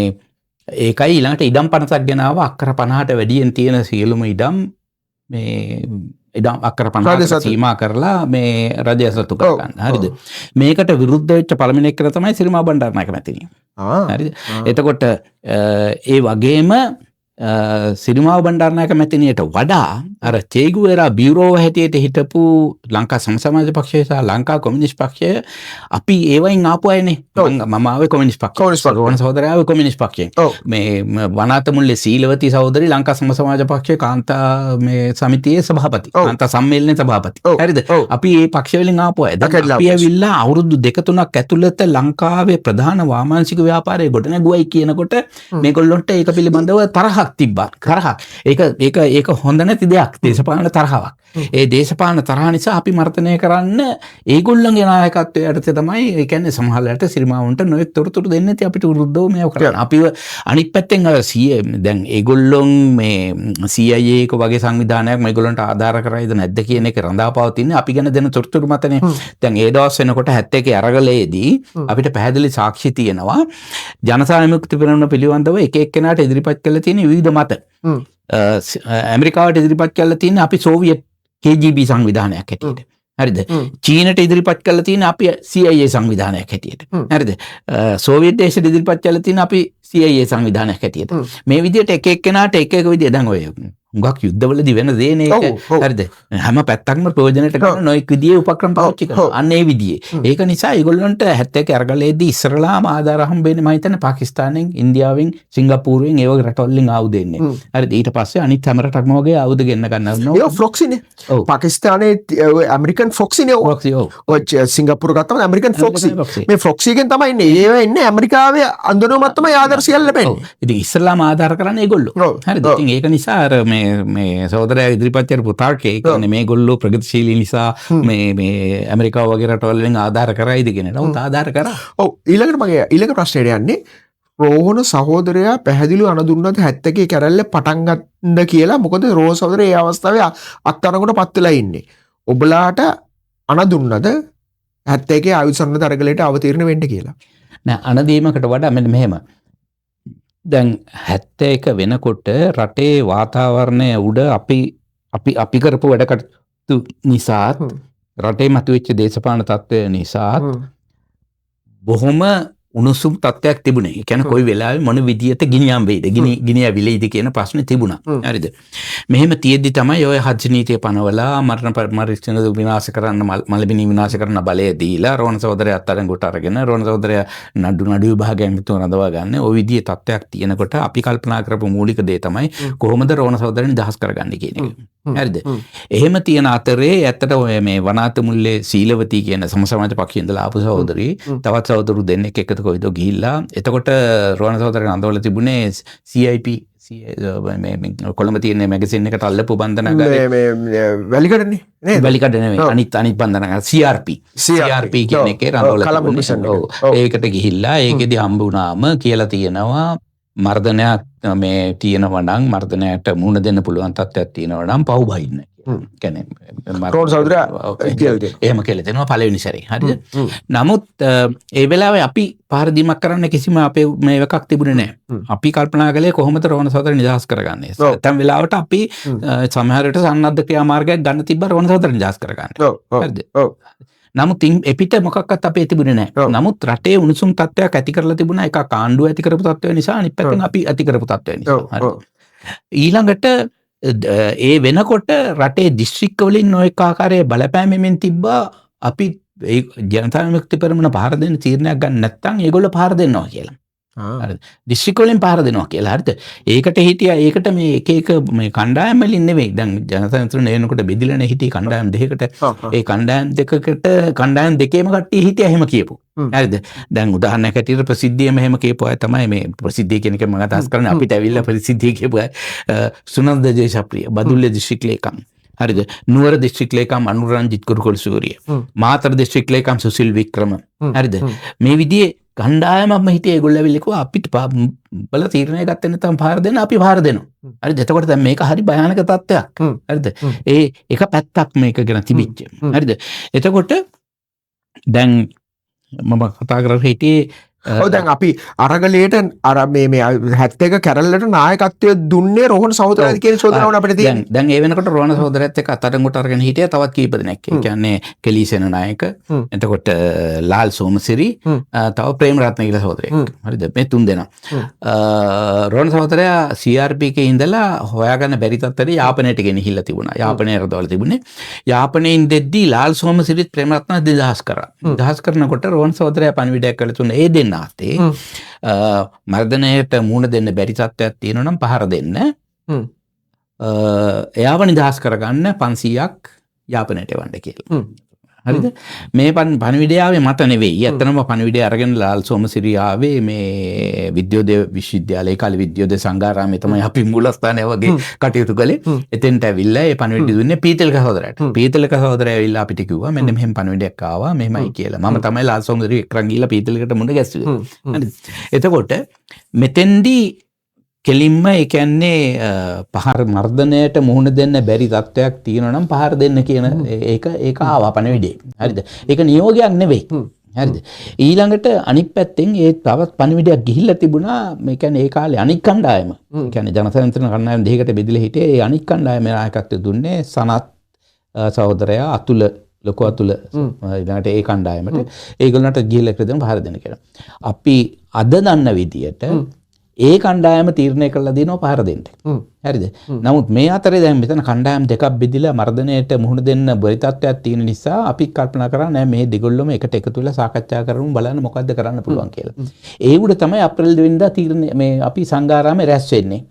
ඒකයි ඊළඟට ඉඩම් 50ක් ගෙනාව අක්කර 50ට වැඩියෙන් තියෙන සියලුම ඉඩම් මේ ඉඩම් අක්කර 50කට සීමා කරලා මේ රජය සතු කරගන්න. හරිද? මේකට විරුද්ධ වෙච්ච පළවෙනි එක තමයි සිරිමා බණ්ඩාරනායක මැතිණිය. හරිද? එතකොට ඒ වගේම සිරිමාව බණ්ඩාරනායක මැතිනියට වඩා අර චේගුවෙරා බියුරෝව හැටියට හිටපු ලංකා සමසමාජ පක්ෂය සහ ලංකා කොමියුනිස්ට් පක්ෂය අපි ඒවයින් ආපු අයනේ. මම ආවේ කොමියුනිස්ට් පක්ෂය. රෝහණ සහෝදරයා ආවේ කොමියුනිස්ට් පක්ෂයෙන්. මේ වනාත මුල්ලේ සීලවතී සහෝදරි ලංකා සමසමාජ පක්ෂයේ කාන්තා මේ සමිතියේ සභාපති. කාන්තා සම්මේලනයේ සභාපති. හරිද? අපි මේ පක්ෂ වලින් ආපු අය. දැන් අපි ඇවිල්ලා අවුරුදු 2-3ක් ඇතුළත ලංකාවේ ප්‍රධාන වාමාංශික ව්‍යාපාරයේ ගොඩනැගුවයි කියනකොට මේගොල්ලොන්ට ඒක පිළිබඳව තරහක් තිබ්බා. ඒක හොඳ නැති දෙයක්. දේශපාලන තරහාවක්. ඒ දේශපාලන තරහ නිසා අපි මර්ධනය කරන්න ඒගොල්ලන්ගේ නායකත්වයේ යටතේ තමයි ඒ කියන්නේ සමහරවිට සිරිමාවුන්ට නොයෙක් තොරතුරු දෙන්නේ නැති අපිට විරුද්ධව මේව කරන්න. අපිව අනිත් පැත්තෙන් දැන් ඒගොල්ලොන් මේ CIA එක වගේ සංවිධානයක් මේගොල්ලන්ට ආධාර කරයිද නැද්ද කියන එක රඳාපවතින්නේ අපි ගැන දෙන තොරතුරු මතනේ. දැන් ඒ දවස් වෙනකොට 71 අරගලයේදී අපිට පැහැදිලි සාක්ෂි තියෙනවා ජනතා විමුක්ති පෙරමුණ පිළිබඳව එක එක්කෙනාට ඉදිරිපත් කළ තියෙන විවිධ මත. ඇමරිකාවට ඉදිරිපත් කරලා තියෙන අපි සෝවියට් KGB සංවිධානයක් හැටියට. හරිද? චීනට ඉදිරිපත් කරලා තියෙන අපි CIA සංවිධානයක් හැටියට. හරිද? සෝවියට් දේශයට ඉදිරිපත් කරලා තියෙන අපි CIA සංවිධානයක් හැටියට. මේ විදිහට එක එක්කෙනාට එක එක විදිහ දැන් ඔය හුඟක් යුද්ධවලදී වෙන දේනේ ඒක. හරිද? හැම පැත්තක්ම ප්‍රයෝජනයට ගන්න නොයෙක් විදිහේ උපක්‍රම පාවිච්චි කරනවා. අන්න ඒ විදිහේ. ඒක නිසා ඒගොල්ලන්ට 71 අරගලයේදී ඉස්සරලාම ආධාර හම්බෙන්නේ මම හිතන්නේ පාකිස්තානෙන්, ඉන්දියාවෙන්, සිංගප්පූරුවෙන් ඒ වගේ රටවලින් ආයුධ එන්නේ. හරිද? ඊට පස්සේ අනිත් හැම රටක්ම වගේ ආයුධ ගෙන්න ගන්නවා. ඒක ෆ්ලොක්සිනේ. පාකිස්තානයේ ඇමරිකන් ෆොක්සිනේ. ඔය සිංගප්පූරු ගත්තම ඇමරිකන් ෆොක්සි. මේ ෆොක්සිගෙන් තමයි ඉන්නේ. ඒවා ඉන්නේ ඇමරිකාවේ අන්දනුවමත් තමයි ආදර්ශය ලැබෙන්නේ. ඉතින් ඉස්සරලාම ආධාර කරන්නේ ඒගොල්ලෝ. හරිද? ඉතින් ඒක නිසා අර මේ සහෝදරයා ඉදිරිපත් කරපු තර්කය කියන්නේ මේගොල්ලෝ ප්‍රගතිශීලී නිසා මේ ඇමරිකාව වගේ රටවල් වලින් ආධාර කරයිද කියන එක. උත් ආධාර කරා. ඔව් ඊළඟට මගේ ඊළඟ ප්‍රශ්නයට යන්නේ රෝහණ සහෝදරයා පැහැදිලිව අනදුන්නද 71 කැරල්ල පටන් ගන්න කියලා. මොකද රෝහණ සහෝදරයා ඒ අවස්ථාවේ අත්අඩංගුවට පත් වෙලා ඉන්නේ. ඔබලාට අනදුන්නද 71 ආයුධ සන්නද්ධ අරගලයට අවතීර්ණ වෙන්න කියලා. නෑ අනදීමකට වඩා මෙන්න මෙහෙම. දැන් 71 වෙනකොට රටේ වාතාවරණය උඩ අපි කරපු වැඩ කටයුතු නිසාත් රටේ මතුවෙච්ච දේශපාලන තත්ත්වය නිසාත් බොහොම උණුසුම් තත්ත්වයක් තිබුණේ. ඒ කියන්නේ කොයි වෙලාවෙ මොන විදියට ගිනියම් වෙයිද ගිනිය විලෙයිද කියන ප්‍රශ්නේ තිබුණා. හරිද? මෙහෙම තියෙද්දි තමයි ඔය හජ් නීතිය පනවලා මරණ විනාශ කරන්න මලබිනි විනාශ කරන්න බලය දීලා රෝහණ සහෝදරයා අත්අඩංගුවට අරගෙන රෝහණ සහෝදරයා නඩු විභාගයෙන් විතර රඳවා ගන්න. ওই විදිහේ තත්ත්වයක් තියෙනකොට අපි කල්පනා කරපු මූලික දේ තමයි කොහොමද රෝහණ සහෝදරයන් නිදහස් කරගන්නේ කියන එක. හරිද? එහෙම තියෙන අතරේ ඇත්තට ඔය මේ වනාත මුල්ලේ සීලවතී කියන සමසමාජ පක්ෂයේ ඉඳලා ආපු සහෝදරී තවත් සහෝදරු දෙන්නෙක් එකතු කොයිද ගිහිල්ලා එතකොට රෝහණ සහෝදරයන් අඳවල තිබුණේ CIP කොළඹ තියෙන මැගසින් එකට අල්ලපු බන්ධන වැලිකඩනේ නේද? වැලිකඩ නෙවෙයි අනිත් බන්ධන CRP කියන එකේ රඳවල ඒකට ගිහිල්ලා ඒකෙදි හම්බ වුණාම කියලා තියෙනවා මර්ධනයක් මේ තියෙනවා නම් මර්ධනයට මුහුණ දෙන්න පුළුවන් තත්ත්වයක් තියෙනවා නම් පහු බහින්න. කියන්නේ රෝහණ සහෝදරයා එහෙම කියලා දෙනවා පළවෙනි සැරේ. හරිද? නමුත් ඒ වෙලාවේ අපි පහර දීමක් කරන්න කිසිම අපේ මේ එකක් තිබුණේ නැහැ. අපි කල්පනා කළේ කොහොමද රෝහණ සහෝදරය නිදහස් කරගන්නේ. නැත්නම් වෙලාවට අපි සමහර විට සන්නද්ධ ක්‍රියාමාර්ගයක් ගන්න තිබ්බා රෝහණ සහෝදරය නිදහස් කරගන්න. හරිද? නමුත් එපිට මොකක්වත් අපේ තිබුණේ නැහැ. නමුත් රටේ උණුසුම් තත්ත්වයක් ඇති කරලා තිබුණා. එකක් ආණ්ඩුව ඇති කරපු තත්ත්වය නිසා අනිත් පැත්තෙන් අපි ඇති කරපු තත්ත්වය නිසා. හරිද? ඊළඟට ඒ වෙනකොට රටේ දිස්ත්‍රික්ක වලින් නොඑක ආකාරයේ බලපෑමෙන් තිබ්බා අපි ඒ ජනතා විමුක්ති පෙරමුණ පහර දෙන්න තීරණයක් ගන්න නැත්නම් ඒගොල්ලෝ පහර දෙනවා කියලා. හරිද? දිස්ත්‍රික්ක වලින් පහර දෙනවා කියලා. හරිද? ඒකට හිටියා ඒකට මේ එක මේ කණ්ඩායම් වලින් නෙවෙයි. දැන් ජනතා විමුක්ති එනකොට බෙදිලානේ හිටියේ කණ්ඩායම් දෙකකට. ඒ කණ්ඩායම් දෙකකට කණ්ඩායම් දෙකේම කට්ටිය හිටියා එහෙම කියපු. හරිද? දැන් උදාහරණයක් හැටියට ප්‍රසිද්ධියම එහෙම කියපු අය තමයි මේ ප්‍රසිද්ධිය කියන එක මම අදහස් කරන්නේ අපිට ඇවිල්ලා ප්‍රසිද්ධිය කියපු අය සුනන්ද ජයසප්‍රිය බදුල්ල දිස්ත්‍රික් ලේකම්. හරිද? නුවර දිස්ත්‍රික් ලේකම් අනුරංජිත් කුරුකොළ සූරිය. මාතර දිස්ත්‍රික් ලේකම් සුසිල් වික්‍රම. හරිද? මේ විදිහේ කණ්ඩායමක්ම හිටියේ ඒගොල්ලෝ ඇවිල්ලා කිව්වා අපිට බල තීරණය ගත්තේ නැත්නම් පහර දෙන්න අපි පහර දෙනවා. හරිද? එතකොට දැන් මේක හරි භයානක තත්ත්වයක්. හරිද? ඒ එක පැත්තක් මේක ගැන තිබිච්ච. හරිද? එතකොට දැන් මම කතා කරලා හිටියේ දැන් අපි අරගලයට අර මේ 71 කැරල්ලට නායකත්වය දුන්නේ රෝහණ සහෝදරයාද කියන චෝදනාව අපිට තියෙනවා. දැන් ඒ වෙනකොට රෝහණ සහෝදරයත් එක්ක අතරඟුට අරගෙන හිටියා තවත් කීප දෙනෙක්. ඒ කියන්නේ කෙලීසෙන නායක, එතකොට ලාල් සෝමසිරි, තව ප්‍රේමරත්න කියලා සහෝදරයෙක්. හරිද? මේ තුන් දෙනා. රෝහණ සහෝදරයා CRP එකේ ඉඳලා හොයාගන්න බැරි තත්ත්වෙට යාපනයට ගෙනහිල්ලා තිබුණා. යාපනයේ රදවල තිබුණේ. යාපනයෙන් දෙද්දී ලාල් සෝමසිරිත් ප්‍රේමරත්න නිදහස් කරා. නිදහස් කරනකොට රෝහණ සහෝදරයා පණිවිඩයක් කළ තුන ඒ දෙන්න මර්ධනයට මුහුණ දෙන්න බැරි තත්ත්වයක් තියෙනවා නම් පහර දෙන්න. එයාව නිදහස් කරගන්න 500ක් යාපනයට එවන්න කියලා. හරිද? මේ පණිවිඩය ආවේ මට නෙවෙයි. ඇත්තනම පණිවිඩය අරගෙන ලාල් සෝමසිරි ආවේ මේ විද්‍යෝදය විශ්වවිද්‍යාලයේ කාලේ විද්‍යෝදය සංඝාරාමයේ තමයි අපි මූලස්ථානය වගේ කටයුතු කළේ. එතෙන්ට ඇවිල්ලා ඒ පණිවිඩය දුන්නේ පීතලක සහෝදරයාට. පීතලක සහෝදරයා ඇවිල්ලා අපිට කිව්වා මෙන්න මෙහෙම පණිවිඩයක් ආවා මෙහෙමයි කියලා. මම තමයි ලාල් සෝමසිරි එක්කන් ගිහිල්ලා පීතලකට මුණ ගැස්සුවේ. හරිද? එතකොට මෙතෙන්දී කෙලින්ම ඒ කියන්නේ පහර මර්ධනයට මුහුණ දෙන්න බැරි තත්ත්වයක් තියෙනවා නම් පහර දෙන්න කියන ඒක ආවා පණිවිඩේ. හරිද? ඒක නියෝගයක් නෙවෙයි. හරිද? ඊළඟට අනිත් පැත්තෙන් ඒ තවත් පණිවිඩයක් ගිහිල්ලා තිබුණා. මේ කියන්නේ ඒ කාලේ අනික් කණ්ඩායම. ඒ කියන්නේ ජනතා යන්ත්‍රණ කණ්ඩායම දෙකකට බෙදලා හිටියේ. ඒ අනික් කණ්ඩායමේ නායකත්වය දුන්නේ සනත් සහෝදරයා අතුල ලොකු අතුල ඊළඟට ඒ කණ්ඩායමට ඒගොල්ලන්ට ගිහිල්ලා කියලා පහර දෙන්න කියලා. අපි අද දන්න විදියට ඒ කණ්ඩායම තීරණය කළා දිනවා පහර දෙන්න. හරිද? නමුත් මේ අතරේ දැන් මෙතන කණ්ඩායම් දෙකක් බෙදිලා මර්ධනයට මුහුණ දෙන්න බැරි තත්ත්වයක් තියෙන නිසා අපි කල්පනා කරා නෑ මේ දෙගොල්ලොම එකට එකතු වෙලා සාකච්ඡා කරමු බලන්න මොකද්ද කරන්න පුළුවන් කියලා. ඒ උඩ තමයි අප්‍රේල් 2 වෙනිදා තීරණය මේ අපි සංඝාරාමේ රැස් වෙන්නේ.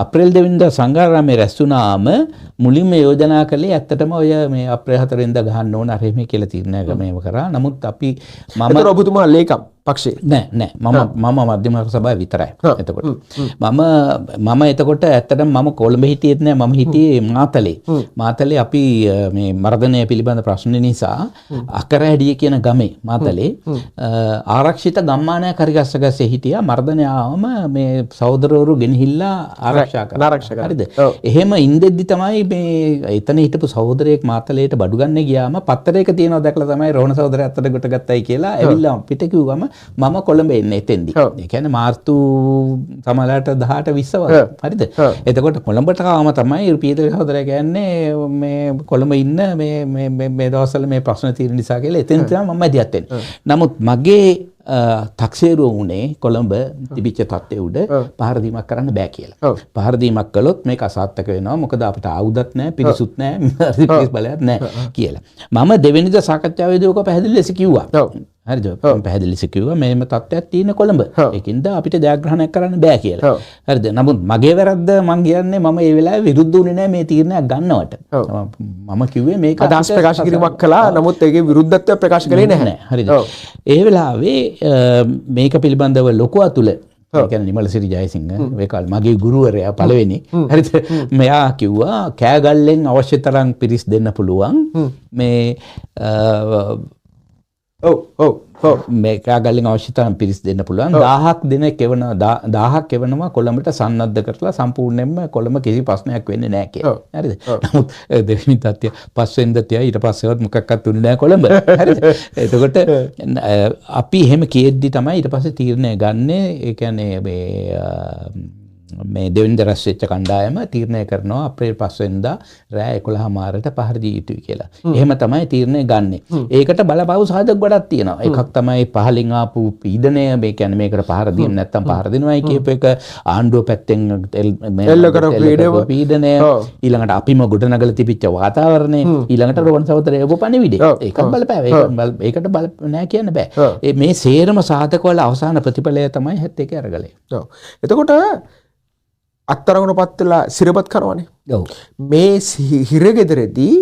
අප්‍රේල් 2 වෙනිදා සංඝාරාමේ රැස් වුණාම මුලින්ම යෝජනා කළේ ඇත්තටම ඔය මේ අප්‍රේල් 4 වෙනිදා ගහන්න ඕන අර එහෙම කියලා තීරණයක් මේව කරා. නමුත් අපි මම ඔබතුමා ලේකම් පක්ෂේ නෑ මම මධ්‍යම සභාවේ විතරයි. එතකොට මම එතකොට ඇත්තටම මම කොළඹ හිටියෙත් නෑ මම හිටියේ මාතලේ. මාතලේ අපි මේ මර්ධනය පිළිබඳ ප්‍රශ්න නිසා අකරැඩිය කියන ගමේ මාතලේ ආරක්ෂිත ගම්මානයක් හරි ගස්සගස්සේ හිටියා. මර්ධනය ආවම මේ සහෝදරවරු ගෙනහිල්ලා ආරක්ෂා කරා. හරිද? එහෙම ඉඳෙද්දි තමයි මේ එතන හිටපු සහෝදරයෙක් මාතලේට බඩු ගන්න ගියාම පත්තරයක තියෙනවා දැකලා තමයි රෝහණ සහෝදරයා අතට කොට ගත්තයි කියලා ඇවිල්ලා පිට කිව්වම මම කොළඹ එන්නේ එතෙන්දි. ඒ කියන්නේ මාර්තු සමහරවිට 18 20 වගේ. හරිද? එතකොට කොළඹට ආවම තමයි පීතල සහෝදරයා කියන්නේ මේ කොළඹ ඉන්න මේ දවස්වල මේ ප්‍රශ්න තියෙන නිසා කියලා එතෙන් තමයි මම ඇදියත් වෙන්නේ. නමුත් මගේ තක්සේරුව වුණේ කොළඹ තිබිච්ච තත්ත්වයේ උඩ පහර දීමක් කරන්න බෑ කියලා. පහර දීමක් කළොත් මේක අසාර්ථක වෙනවා. මොකද අපිට ආයුධත් නැහැ, පිරිසුත් නැහැ, පිරිස් බලයක් නැහැ කියලා. මම දෙවෙනිදා සාකච්ඡාවේදී ඔක පැහැදිලි ලෙස කිව්වා. හරිද? පැහැදිලිව කිව්වා මේම තත්ත්වයක් තියෙන කොළඹ. ඒකින්ද අපිට ජයග්‍රහණයක් කරන්න බෑ කියලා. හරිද? නමුත් මගේ වැරද්ද මං කියන්නේ මම ඒ වෙලාවේ විරුද්ධ වුණේ නැහැ මේ තීරණයක් ගන්නවට. මම කිව්වේ මේක අදහස් ප්‍රකාශ කිරීමක් කළා. නමුත් ඒකේ විරුද්ධත්වය ප්‍රකාශ කළේ නැහැ. හරිද? ඒ වෙලාවේ මේක පිළිබඳව ලොකු අතුල ඒ කියන්නේ නිමලසිරි ජයසිංහ ඒ කාලේ මගේ ගුරුවරයා පළවෙනි. හරිද? මෙයා කිව්වා කෑගල්ලෙන් අවශ්‍ය තරම් පිරිස් දෙන්න පුළුවන්. මේ මේ කෑගල්ලෙන් අවශ්‍ය තරම් පිරිස් දෙන්න පුළුවන් 1000ක් දෙනෙක් එවනවා 1000ක් එවනවා කොළඹට සන්නද්ධ කරලා සම්පූර්ණයෙන්ම කොළඹ කිසි ප්‍රශ්නයක් වෙන්නේ නැහැ කියලා. හරිද? නමුත් දෙවෙනි තත්ත්වය පස්වෙනිද තියා ඊට පස්සෙවත් මොකක්වත් උනේ නැහැ කොළඹ. හරිද? එතකොට අපි එහෙම කියෙද්දි තමයි ඊට පස්සේ තීරණය ගන්නේ. ඒ කියන්නේ මේ දෙවෙනිද රැස් වෙච්ච කණ්ඩායම තීරණය කරනවා අප්‍රේල් 5 වෙනිදා රෑ 11:00 පාර දී යුතුයි කියලා. එහෙම තමයි තීරණය ගන්නෙ. ඒකට බලපෑව සාධක ගොඩක් තියෙනවා. එකක් තමයි පහලින් ආපු පීඩනය. මේ කියන්නේ මේකට පහර දෙන්නේ නැත්තම් පහර දෙනවයි කියප එක. ආණ්ඩුව පැත්තෙන් එල්ල කරපු පීඩනය. ඊළඟට අපිම ගොඩනගලා තිබිච්ච වාතාවරණය. ඊළඟට රෝහණ සහෝදරයෝ ඔබ පණිවිඩය. ඒකත් බලපෑව. ඒකට බල නෑ කියන්න බෑ. මේ සේරම සාධකවල අවසාන ප්‍රතිඵලය තමයි 71 අරගලය. එතකොට අත්තරගුණ පත්වෙලා සිරපත් කරනවනේ. මේ හිරගෙදරදී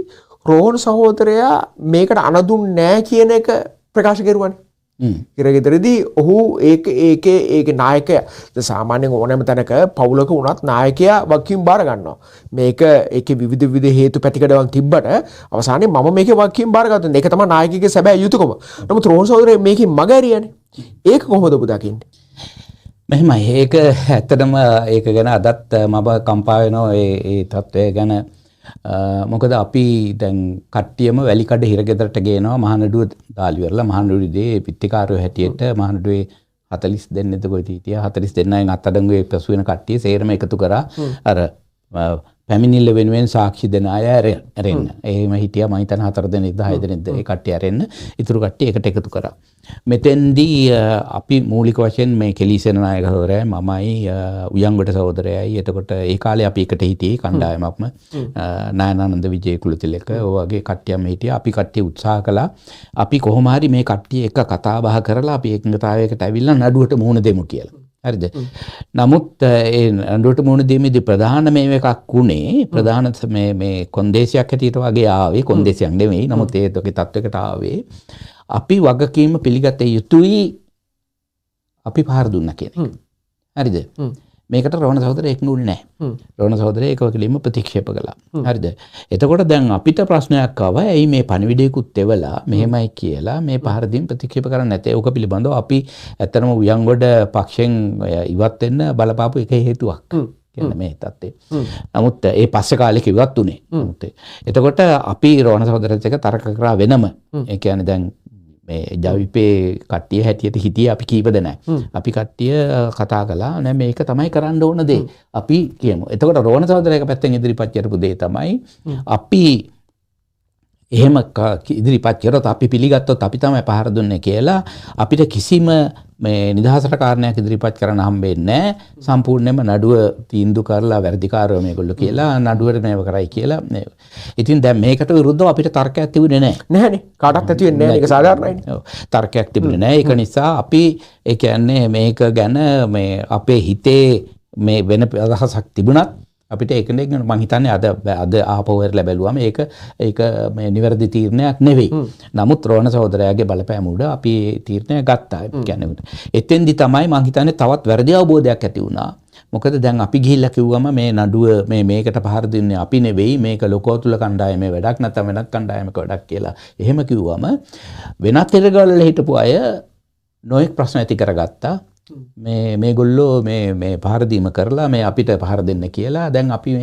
රෝහණ සහෝදරයා මේකට අනදුන් නෑ කියන එක ප්‍රකාශ කෙරුවනේ. හිරගෙදරදී ඔහු ඒකේ නායකයා සාමාන්‍යයෙන් ඕනෑම තැනක පවුලක වුණත් නායකයා වගකීම් බාර ගන්නවා. මේක ඒකේ විවිධ හේතු පැතිකඩවන් තිබ්බට අවසානයේ මම මේකේ වගකීම් බාරගත්තා. ඒක තමයි නායකයාගේ සැබෑ යුතුයකම. නමුත් රෝහණ සහෝදරයා මේකෙන් මග ඇරියානේ. ඒක කොහොමද ඔබ දකින්නේ? මෙහෙමයි ඒක ඇත්තටම ඒක ගැන අදත් මම කම්පා වෙනවා ඒ තත්ත්වය ගැන. මොකද අපි දැන් කට්ටියම වැලිකඩ හිරගෙදරට ගේනවා මහනඩුව දාලි වෙරලා මහනඩුවේදී පිටිකාරයෝ හැටියට මහනඩුවේ 42 දෙනෙක් කොයිද හිටියා 42 අත්අඩංගුවේ පසු වෙන කට්ටිය සේරම එකතු කරා අර පැමිණිල්ල වෙනුවෙන් සාක්ෂි දෙන අය ඇරෙන්න. එහෙම හිටියා මම හිතන 4 දෙනෙක්ද 6 දෙනෙක්ද ඒ කට්ටිය ඇරෙන්න. ඊටු කට්ටිය එකට එකතු කරා. මෙතෙන්දී අපි මූලික වශයෙන් මේ කෙලිසෙන නායක සහෝදරයයි මමයි උයන්ගොඩ සහෝදරයයි එතකොට ඒ කාලේ අපි එකට හිටියේ කණ්ඩායමක්ම නායනානන්ද විජේ කුලතිලක ඔය වගේ කට්ටියම හිටියා. අපි කට්ටිය උත්සාහ කළා අපි කොහොම හරි මේ කට්ටිය එක කතා බහ කරලා අපි එකඟතාවයකට ඇවිල්ලා නඩුවට මුහුණ දෙමු කියලා. හරිද? නමුත් ඒ නඩුවට මුහුණ දීමේදී ප්‍රධාන මේ එකක් උනේ ප්‍රධාන මේ කොන්දේසියක් හැටියට වගේ ආවේ කොන්දේසියක් නෙමෙයි. නමුත් ඒකේ තත්වයකට ආවේ අපි වගකීම පිළිගත යුතුයි අපි පහර දුන්නා කියන එක. හරිද? මේකට රෝහණ සහෝදරය එක්නුනේ නැහැ. රෝහණ සහෝදරය ඒක වගේම ප්‍රතික්ෂේප කළා. හරිද? එතකොට දැන් අපිට ප්‍රශ්නයක් ආවා. ඇයි මේ පණිවිඩයකුත් එවලා මෙහෙමයි කියලා මේ පහර දීම ප්‍රතික්ෂේප කරන්නේ නැතේ? ඕක පිළිබඳව අපි ඇත්තටම උයන්ගොඩ පක්ෂෙන් ඉවත් වෙන්න බලපාපු එක හේතුවක්. කියන්නේ මේ තත්ත්වය. නමුත් ඒ පස්සේ කාලෙක ඉවත් උනේ. එතකොට අපි රෝහණ සහෝදරයත් එක්ක තර්ක කරා වෙනම. ඒ කියන්නේ දැන් මේ ජවිපේ කට්ටිය හැටියට හිටියේ අපි කීප දෙනයි. අපි කට්ටිය කතා කළා නෑ මේක තමයි කරන්න ඕන දේ. අපි කියමු. එතකොට රෝහණ සහෝදරයක පැත්තෙන් ඉදිරිපත් කරපු දේ තමයි අපි එහෙම ඉදිරිපත් කරොත් අපි පිළිගත්තොත් අපි තමයි පහර දුන්නේ කියලා අපිට කිසිම මේ නිදහසට කාරණයක් ඉදිරිපත් කරන්න හම්බෙන්නේ නැහැ. සම්පූර්ණයෙන්ම නඩුව තීන්දුව කරලා වැඩිකාරයෝ මේගොල්ලෝ කියලා නඩුවට මේව කරයි කියලා. ඉතින් දැන් මේකට විරුද්ධව අපිට තර්කයක් තිබුණේ නැහැ. නැහැනේ. කාටවත් ඇති වෙන්නේ නැහැ. ඒක සාධාරණයිනේ. ඔව්. තර්කයක් තිබුණේ නැහැ. ඒක නිසා අපි ඒ කියන්නේ මේක ගැන මේ අපේ හිතේ මේ වෙන අදහසක් තිබුණත් අපිට ඒක නෙක මම හිතන්නේ අද ආපහු වෙරලා බැලුවම ඒක මේ නිවැරදි තීරණයක් නෙවෙයි. නමුත් රෝහණ සහෝදරයාගේ බලපෑම උඩ අපි තීරණය ගත්තා. කියන්නේ එතෙන්දි තමයි මම හිතන්නේ තවත් වැරදි අවබෝධයක් ඇති වුණා. මොකද දැන් අපි ගිහිල්ලා කිව්වම මේ නඩුව මේකට පහර දෙන්නේ අපි නෙවෙයි මේක ලෝකෝතුල කණ්ඩායමේ වැඩක් නැත්නම් වෙනත් කණ්ඩායමක වැඩක් කියලා. එහෙම කිව්වම වෙනත් ඉරගවල හිටපු අය නොඑක් ප්‍රශ්න ඇති කරගත්තා. මේගොල්ලෝ මේ පහර දීම කරලා මේ අපිට පහර දෙන්න කියලා දැන් අපි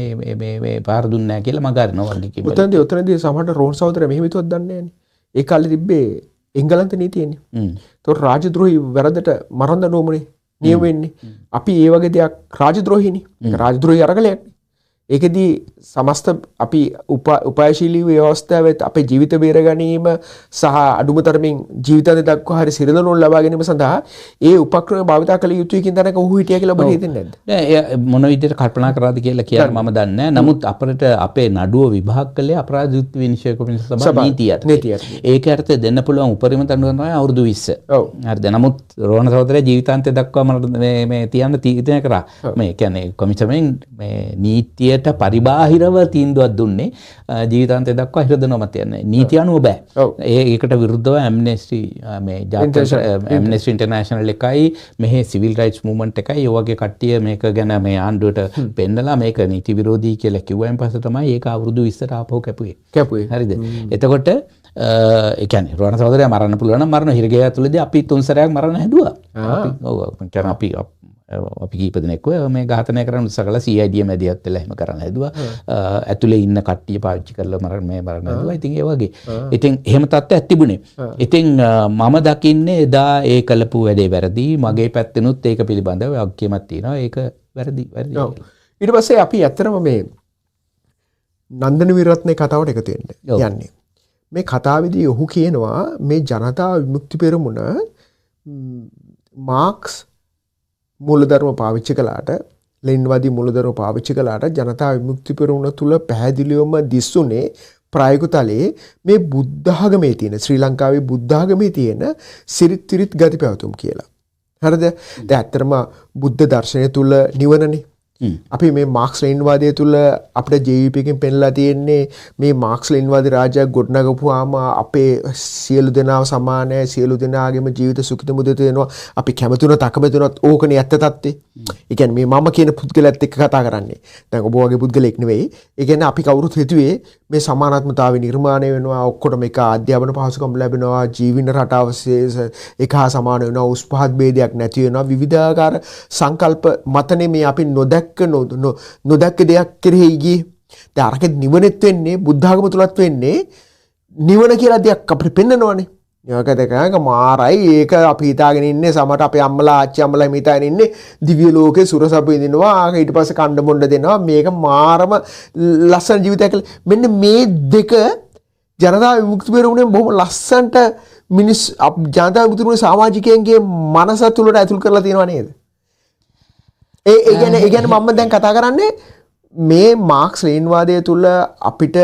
මේ පහර දුන්නේ නැහැ කියලා මග අරිනවා වගේ කිව්වා. උතනදී සමහරට රෝහණ සහෝදරයා මෙහෙම හිතුවක් දන්නේ නැහැනේ. ඒ කාලේ තිබ්බේ එංගලන්ත නීතියනේ. ඒතකොට රාජද්‍රෝහී වැරදට මරන්න දඬුවමනේ නියම වෙන්නේ. අපි ඒ වගේ දෙයක් රාජද්‍රෝහීනේ. ඒක රාජද්‍රෝහී අරගලයක්. ඒකෙදී සමස්ත අපි උපායශීලී ව්‍යවස්ථාවෙත් අපේ ජීවිත බේර ගැනීම සහ අඩුම තරමින් ජීවිතාන්තය දක්වා හරි සිරදනුන් ලබා ගැනීම සඳහා ඒ උපක්‍රම භාවිතා කළ යුතුයි කියන තැනක ඔහු හිටියා කියලා ඔබට හිතෙන්නේ නැද්ද? නෑ එයා මොන විදිහට කල්පනා කරාද කියලා කියන්න මම දන්නේ නැහැ. නමුත් අපිට අපේ නඩුව විභාග කළේ අපරාධ යුක්ති විනිශ්චය කොමිසම සභාව නීතියට. ඒක අර්ථය දෙන්න පුළුවන් උපරිම දඬුවම තමයි අවුරුදු 20. ඔව්. හරිද? නමුත් රෝහණ සහෝදරයා ජීවිතාන්තය දක්වා මට මේ තියන්න තීරණය කරා. මේ කියන්නේ කොමිසමෙන් මේ නීතියට පරිබාහිරව තීන්දුවක් දුන්නේ ජීවිතාන්තය දක්වා හිරදෙනවා තියන්නේ. නීතිය අනුව බෑ. ඒකට විරුද්ධව ඇම්නෙස්ටි මේ ඇම්නෙස්ටි ඉන්ටර්නැෂනල් එකයි මෙහි සිවිල් රයිට්ස් මූව්මන්ට් එකයි ඒ වගේ කට්ටිය මේක ගැන මේ ආණ්ඩුවට පෙන්නලා මේක නීති විරෝධී කියලා කිව්වයින් පස්සේ තමයි ඒක අවුරුදු 20ට ආපහු කැපුවේ. හරිද? එතකොට ඒ කියන්නේ රෝහණ සහෝදරයා මරන්න පුළුවන් නම් මරන හිරගේ ඇතුළේදී අපි 3 සැරයක් මරන්න හැදුවා. අපි කීප දෙනෙක්ව මේ ඝාතනය කරන්න උත්සාහ කළා. CID මැදිහත් වෙලා එහෙම කරන්න හැදුවා. ඇතුලේ ඉන්න කට්ටිය පාවිච්චි කරලා මරන්න හැදුවා. ඉතින් ඒ වගේ. ඉතින් එහෙම තත්ත්වයක් තිබුණේ. ඉතින් මම දකින්නේ එදා ඒ කළපු වැඩේ වැරදි. මගේ පැත්තෙනුත් ඒක පිළිබඳව වගකීමක් තියෙනවා. ඒක වැරදි. ඊට පස්සේ අපි ඇත්තටම මේ නන්දන විරත්නේ කතාවට එකතු යන්නේ. මේ කතාවේදී ඔහු කියනවා මේ ජනතා විමුක්ති පෙරමුණ මාක්ස් මූලධර්ම පාවිච්චි කළාට ලෙනින්වාදී මූලධර්ම පාවිච්චි කළාට ජනතා විමුක්ති පෙරමුණ තුල පැහැදිලිවම දිස්සුනේ ප්‍රායෝගික තලයේ මේ බුද්ධ ආගමේ තියෙන ශ්‍රී ලංකාවේ බුද්ධ ආගමේ තියෙන සිරිත් විරිත් ගති පැවතුම් කියලා. හරිද? දැන් ඇත්තටම බුද්ධ දර්ශනය තුල නිවනනේ. අපි මේ මාක්ස් ලෙනින්වාදය තුල අපිට JVP එකෙන් පෙන්ලා තියෙන්නේ මේ මාක්ස් ලෙනින්වාදී රාජ්‍යයක් ගොඩනගපුවාම අපේ සියලු දෙනාව සමානයි, සියලු දෙනාගේම ජීවිත සුඛිත මුදිත වෙනවා. අපි කැමතුණත් අකමැතුණත් ඕකනේ ඇත්ත තත්ත්වේ. ඒ කියන්නේ මේ මම කියන පුද්ගලයාත් එක්ක කතා කරන්නේ. දැන් ඔබ වගේ පුද්ගලෙක් නෙවෙයි. ඒ කියන්නේ අපි කවුරුත් හිතුවේ මේ සමානාත්මතාවය නිර්මාණය වෙනවා, ඔක්කොටම එක අධ්‍යාපන පහසුකම් ලැබෙනවා, ජීවන රටාව එක හා සමාන වෙනවා, උස් පහත් ભેදයක් නැති වෙනවා. විවිධාකාර සංකල්ප මතනේ මේ අපි නොදැක්ක දෙයක් කෙරෙහි ගියේ. දැන් අරක නිවනෙත් වෙන්නේ බුද්ධ ආගම තුලත් වෙන්නේ නිවන කියලා දෙයක් අපිට පෙන්නනවනේ. ඒක දෙකක මාරයි. ඒක අපි හිතාගෙන ඉන්නේ සමහරට අපේ අම්මලා ආච්චි අම්මලා හිතාගෙන ඉන්නේ දිව්‍ය ලෝකේ සුරසප විඳිනවා. ඊට පස්සේ කණ්ඩ බොණ්ඩ දෙනවා. මේක මාරම ලස්සන ජීවිතයක් කියලා. මෙන්න මේ දෙක ජනතා විමුක්ති පෙරමුණෙන් බොහොම ලස්සනට ජනතා විමුක්ති පෙරමුණේ සමාජිකයන්ගේ මනස තුලට ඇතුල් කරලා තියෙනවා නේද? ඒ කියන්නේ මම දැන් කතා කරන්නේ මේ මාක්ස් ලේන්වාදය තුළ අපිට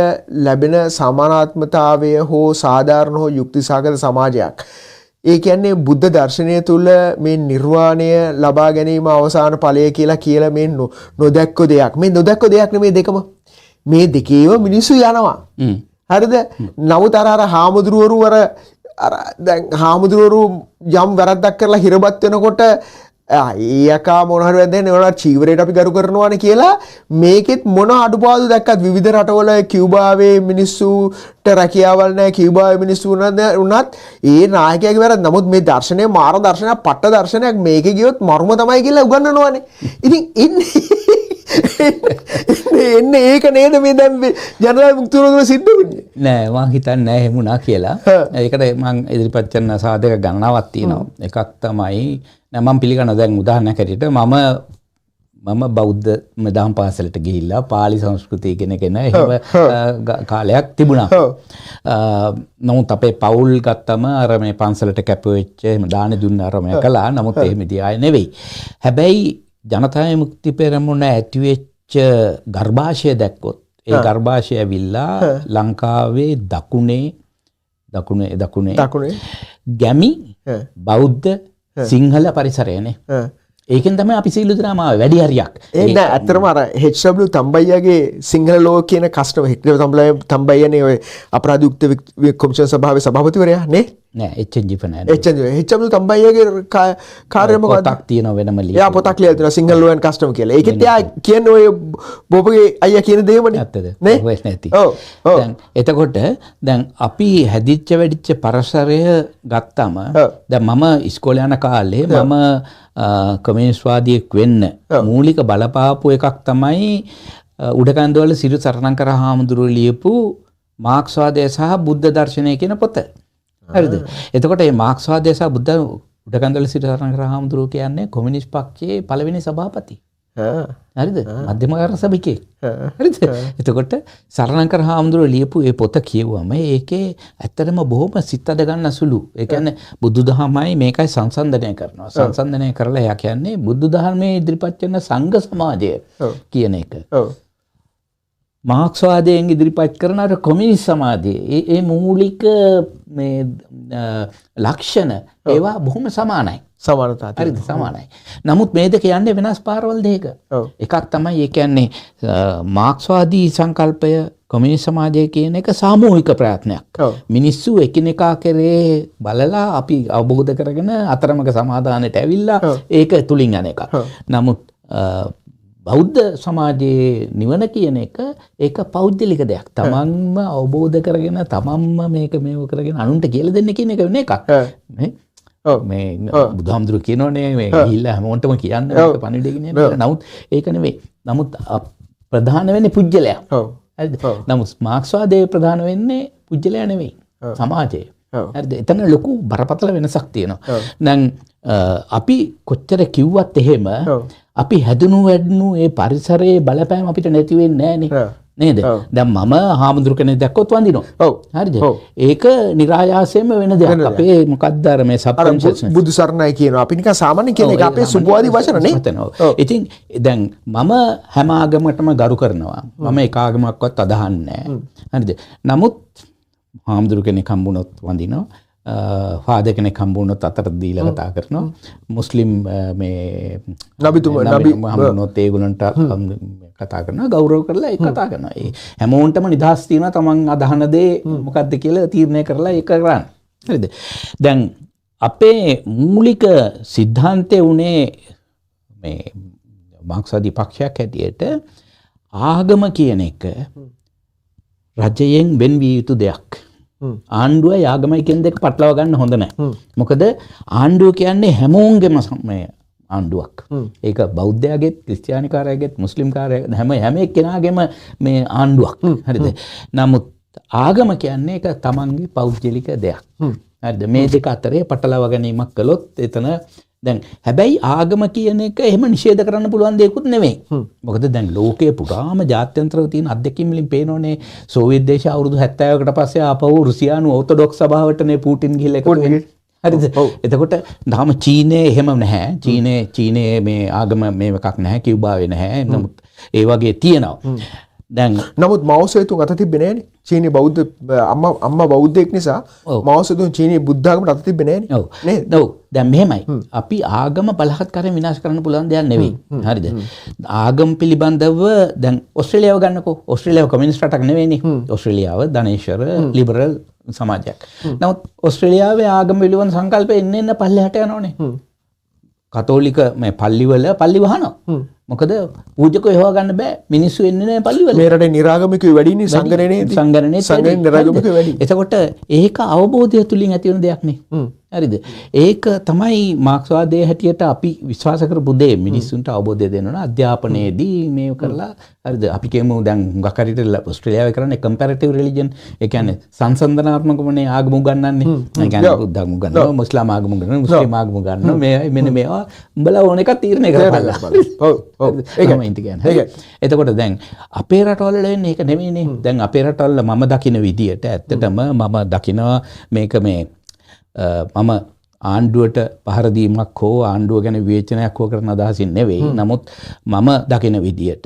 ලැබෙන සමානාත්මතාවය හෝ සාධාරණ හෝ යුක්තිසහගත සමාජයක්. ඒ කියන්නේ බුද්ධ දර්ශනය තුළ මේ නිර්වාණය ලබා ගැනීම අවසාන ඵලය කියලා මේ නොදැක්ක දෙයක්. මේ නොදැක්ක දෙයක් නෙමේ දෙකම. මේ දෙකේම මිනිස්සු යනවා. හරිද? නමුත් අර හාමුදුරුවරු දැන් හාමුදුරුවරු යම් වැරද්දක් කරලා හිරබත් වෙනකොට ඒකා මොන හරි වැදන්නේ ඔයාලා චීවරයට අපි ගරු කරනවානේ කියලා මේකෙත් මොන අඩුපාඩු දැක්කත් විවිධ රටවල කියුබාවේ මිනිස්සුට රැකියාවල් නැහැ කියුබාවේ මිනිස්සු උනත් ඒ නායකයාගේ වැරද්ද. නමුත් මේ දර්ශනය මාර දර්ශනයක් පට්ට දර්ශනයක් මේකේ ගියොත් මරුම තමයි කියලා උගන්වනවානේ. ඉතින් එන්නේ ඒක නේද මේ දැන් ජනතා විමුක්ති පෙරමුණ සිද්ධ වෙන්නේ. නෑ මං හිතන්නේ නෑ එහෙම වුණා කියලා. ඒකට මං ඉදිරිපත් කරන සාධක ගණනාවක් තියෙනවා. එකක් තමයි මම පිළිගන්න දැන් උදාහරණයක් හැටියට මම බෞද්ධ දහම් පාසලට ගිහිල්ලා පාලි සංස්කෘතිය ඉගෙනගෙන එහෙම කාලයක් තිබුණා. නමුත් අපේ පවුල් ගත්තම අර මේ පන්සලට කැපවෙච්ච එහෙම දාන දුන්න අරමය කළා. නමුත් එහෙම ඉතින් ආයේ නෙවෙයි. හැබැයි ජනතා විමුක්ති පෙරමුණ ඇතිවෙච්ච ගර්භාෂය දැක්කොත් ඒ ගර්භාෂය ඇවිල්ලා ලංකාවේ දකුණේ ගැමි බෞද්ධ සිංහල පරිසරයනේ. ඒකෙන් තමයි අපි සීලු දෙනාම වැඩි හරියක්. ඒ නෑ ඇත්තටම අර HW තම්බයියාගේ සිංහල ලෝක කියන කස්ටම තම්බයියානේ ඔය අපරාධ යුක්ත කොමිෂන් සභාවේ සභාපතිවරයා නේ? නෑ HW නෑ. HW තම්බයියාගේ කාර්යය මොකක්ද? පොතක් තියෙනවා වෙනම ලියලා. එයා පොතක් ලියලා තියෙනවා සිංහල ලෝයන් කස්ටම කියලා. ඒකෙත් එයා කියන්නේ ඔය බොබගේ අයියා කියන දේමනේ. ඇත්තද? නේ? නැති. දැන් එතකොට දැන් අපි හැදිච්ච වැඩිච්ච පරිසරය ගත්තම දැන් මම ඉස්කෝලේ යන කාලේ මම කමියුනිස්ට්වාදියෙක් වෙන්න මූලික බලපාපු එකක් තමයි උඩකන්දවල සිරු සරණංකර හාමුදුරුවෝ ලියපු මාක්ස්වාදය සහ බුද්ධ දර්ශනය කියන පොත. හරිද? එතකොට මේ මාක්ස්වාදය සහ බුද්ධ උඩකන්දවල සිරු සරණංකර හාමුදුරුවෝ කියන්නේ කොමියුනිස්ට් පක්ෂයේ පළවෙනි සභාපති. හරිද? මධ්‍යමකාර සභිකයෙක්. හරිද? එතකොට සරණංකර හාමුදුරුවෝ ලියපු ඒ පොත කියවුවම ඒකේ ඇත්තටම බොහොම සිත් අද ගන්න සුළු. ඒ කියන්නේ බුදුදහමයි මේකයි සංසන්දනය කරනවා. සංසන්දනය කරලා එයා කියන්නේ බුදුදහමේ ඉදිරිපත් වෙන සංඝ සමාජය කියන එක. මාක්ස්වාදයෙන් ඉදිරිපත් කරන අර කොමියුනිස්ට් සමාජයේ ඒ මූලික මේ ලක්ෂණ ඒවා බොහොම සමානයි. සමානතා හරිද? සමානයි. නමුත් මේ දෙක යන්නේ වෙනස් පාරවල් දෙක. එකක් තමයි ඒ කියන්නේ මාක්ස්වාදී සංකල්පය කොමියුනිස්ට් සමාජය කියන එක සාමූහික ප්‍රයත්නයක්. මිනිස්සු එකිනෙකා කරේ බලලා අපි අවබෝධ කරගෙන අතරමඟ සමාදානයට ඇවිල්ලා ඒක තුලින් යන එක. නමුත් බෞද්ධ සමාජයේ නිවන කියන එක ඒක පෞද්ගලික දෙයක්. තමන්ම අවබෝධ කරගෙන තමන්ම මේක මේව කරගෙන අනුන්ට කියලා දෙන්න කියන එක වෙන එකක්. මේ බුදුහාමුදුරුවෝ කියනෝනේ මේ ගිහිල්ලා හැමෝටම කියන්න මේක පණිවිඩය කියන්නේ. නමුත් ඒක නෙවෙයි. නමුත් ප්‍රධාන වෙන්නේ පුජ්‍යලයා. හරිද? නමුත් මාක්ස්වාදයේ ප්‍රධාන වෙන්නේ පුජ්‍යලයා නෙවෙයි. සමාජය. හරිද? එතන ලොකු බරපතල වෙනසක් තියෙනවා. දැන් අපි කොච්චර කිව්වත් එහෙම අපි හැදුණු වැඩුණු ඒ පරිසරයේ බලපෑම අපිට නැති වෙන්නේ නැහැ නේද? දැන් මම හාමුදුරු කෙනෙක් දැක්කොත් වඳිනවා. හරිද? ඒක નિરાයාසයෙන්ම වෙන දෙයක්. අපේ මොකක්ද අර මේ සබ්කොන්ෂස්නස් බුදු සරණයි කියනවා. අපි නිකන් සාමාන්‍ය කියන එක අපේ සුභවාදී වචන නේ. ඉතින් දැන් මම හැම ආගමකටම ගරු කරනවා. මම එක ආගමක්වත් අදහන්නේ නැහැ. හරිද? නමුත් හාමුදුරු කෙනෙක් හම්බුනොත් වඳිනවා. ෆාදර් කෙනෙක් හම්බුනොත් අතට දීලා කතා කරනවා. මුස්ලිම් මේ නබි හම්බුනොත් ඒගොල්ලන්ට කතා කරනවා. ගෞරව කරලා ඒක කතා කරනවා. ඒ හැමෝන්ටම නිදහස් තියෙනවා තමන් අදහන දේ මොකද්ද කියලා තීරණය කරලා ඒක කරන්න. හරිද? දැන් අපේ මූලික સિદ્ધාන්තය උනේ මේ මාක්ස්වාදී පක්ෂයක් හැටියට ආගම කියන එක රජයෙන් වෙන්විය යුතු දෙයක්. ආණ්ඩුව ආගමයි කියන දෙක පටලවා ගන්න හොඳ නැහැ. මොකද ආණ්ඩුව කියන්නේ හැමෝන්ගේම ආණ්ඩුවක්. ඒක බෞද්ධයාගේත්, ක්‍රිස්තියානිකාරයාගේත්, මුස්ලිම් කාරයාගේත් හැම එක්කෙනාගේම මේ ආණ්ඩුවක්. හරිද? නමුත් ආගම කියන්නේ ඒක තමන්ගේ පෞද්ගලික දෙයක්. හරිද? මේ දෙක අතරේ පටලවා ගැනීමක් කළොත් එතන දැන් හැබැයි ආගම කියන එක එහෙම නිෂේධ කරන්න පුළුවන් දෙයක්වත් නෙමෙයි. මොකද දැන් ලෝකයේ පුරාම ජාත්‍යන්තරව තියෙන අත්දැකීම් වලින් පේනෝනේ සෝවියට් දේශය අවුරුදු 70කට පස්සේ ආපහු රුසියානු ඕර්තොඩොක්ස් සභාවටනේ පූටින් ගිහිල්ලා එකතු වෙන්නේ. හරිද? එතකොට තාම චීනේ එහෙම නැහැ. චීනේ මේ ආගම මේ එකක් නැහැ. කියුබාවේ නැහැ. නමුත් ඒ වගේ තියෙනවා. දැන් නමුත් මාෝ සේතුන් අත තිබ්බේ නැහනේ. චීනී බෞද්ධ අම්මා බෞද්ධයෙක් නිසා මාෝ සේතුන් චීනී බුද්ධ ආගමට අත තිබ්බේ නැහනේ. නේද? ඔව්. දැන් මෙහෙමයි. අපි ආගම බලහත්කාරයෙන් විනාශ කරන්න පුළුවන් දෙයක් නෙවෙයි. හරිද? ආගම පිළිබඳව දැන් ඕස්ට්‍රේලියාව ගන්නකෝ. ඕස්ට්‍රේලියාව කොමියුනිස්ට් රටක් නෙවෙයිනේ. ඕස්ට්‍රේලියාව ධනේශ්වර ලිබරල් සමාජයක්. නමුත් ඕස්ට්‍රේලියාවේ ආගම පිළිබඳ සංකල්ප එන්න පල්ලෙහාට යනෝනේ. කතෝලික මේ පල්ලිවල පල්ලි වහනවා. මොකද පූජකයෝ හොවා ගන්න බෑ. මිනිස්සු එන්නේ නැහැ පල්ලිවල. මේ රටේ නිරාගමිකයෝ වැඩි නේ සංගරණේ නිරාගමිකයෝ වැඩි. එතකොට ඒක අවබෝධය තුලින් ඇති වෙන දෙයක් නේ. හරිද? ඒක තමයි මාක්ස්වාදයේ හැටියට අපි විශ්වාස කරපු දේ. මිනිස්සුන්ට අවබෝධය දෙන්න ඕන අධ්‍යාපනයේදී මේ කරලා හරිද? අපි කියමු දැන් හුඟක් හරියට ඕස්ට්‍රේලියාවේ කරන්නේ කම්පැරටිව් රිලිජන්. ඒ කියන්නේ සංසන්දනාත්මකවනේ ආගම උගන්වන්නේ. ඒ කියන්නේ බුද්ධ ආගම උගන්වනවා, මුස්ලිම් ආගම උගන්වනවා, මුස්ලිම් ආගම උගන්වනවා. මේ මෙන්න මේවා උඹලා ඕන එකක් තීරණය කරලා. ඔව්. ඒකම ඉන්ටි කියන්නේ. එතකොට දැන් අපේ රටවල වෙන්නේ ඒක නෙමෙයිනේ. දැන් අපේ රටවල මම දකින විදියට ඇත්තටම මම දකිනවා මේක මේ මම ආණ්ඩුවට පහර දීමක් හෝ ආණ්ඩුව ගැන විවේචනයක් හෝ කරන අදහසින් නෙවෙයි. නමුත් මම දකින විදියට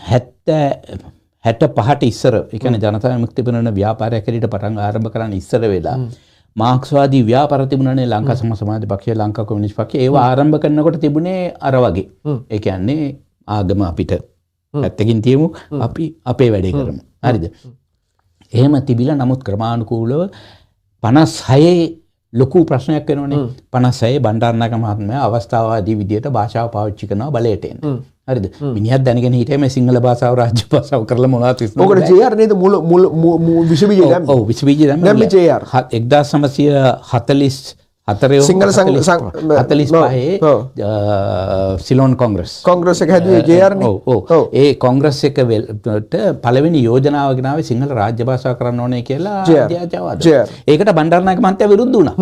65ට ඉස්සර ඒ කියන්නේ ජනතා විමුක්ති පෙරමුණ ව්‍යාපාරයක් හැටියට පටන් ආරම්භ කරන්න ඉස්සර වෙලා මාක්ස්වාදී ව්‍යාපාර තිබුණානේ ලංකා සමාජ පක්ෂය, ලංකා කොමියුනිස්ට් පක්ෂය. ඒව ආරම්භ කරනකොට තිබුණේ අර වගේ. ඒ කියන්නේ ආගම අපිට පැත්තකින් තියමු, අපි අපේ වැඩේ කරමු. හරිද? එහෙම තිබිලා නමුත් ක්‍රමානුකූලව 56 ලොකු ප්‍රශ්නයක් වෙනවනේ. 56 බණ්ඩාරනායක මහත්මයා අවස්ථාවාදී විදියට භාෂාව පාවිච්චි කරනවා බලයට එන්න. හරිද? මිනිහත් දැනගෙන හිටියේ මේ සිංහල භාෂාව රාජ්‍ය භාෂාව කරලා මොනවද විශ්න. ඔකට JR නේද මුල විෂ බීජ දැම්මේ. ඔව් විෂ බීජ දැම්මේ. දැම්මේ JR 1944 සිංහල 45 සිලෝන් කොංග්‍රස් එක හැදුවේ JR නේ. ඔව්. ඒ කොංග්‍රස් එක වලට පළවෙනි යෝජනාව ගෙනාවේ සිංහල රාජ්‍ය භාෂාව කරන්න ඕනේ කියලා අධ්‍යාචාරවාද. ඒකට බණ්ඩාරනායක මහත්තයා විරුද්ධ වුණා.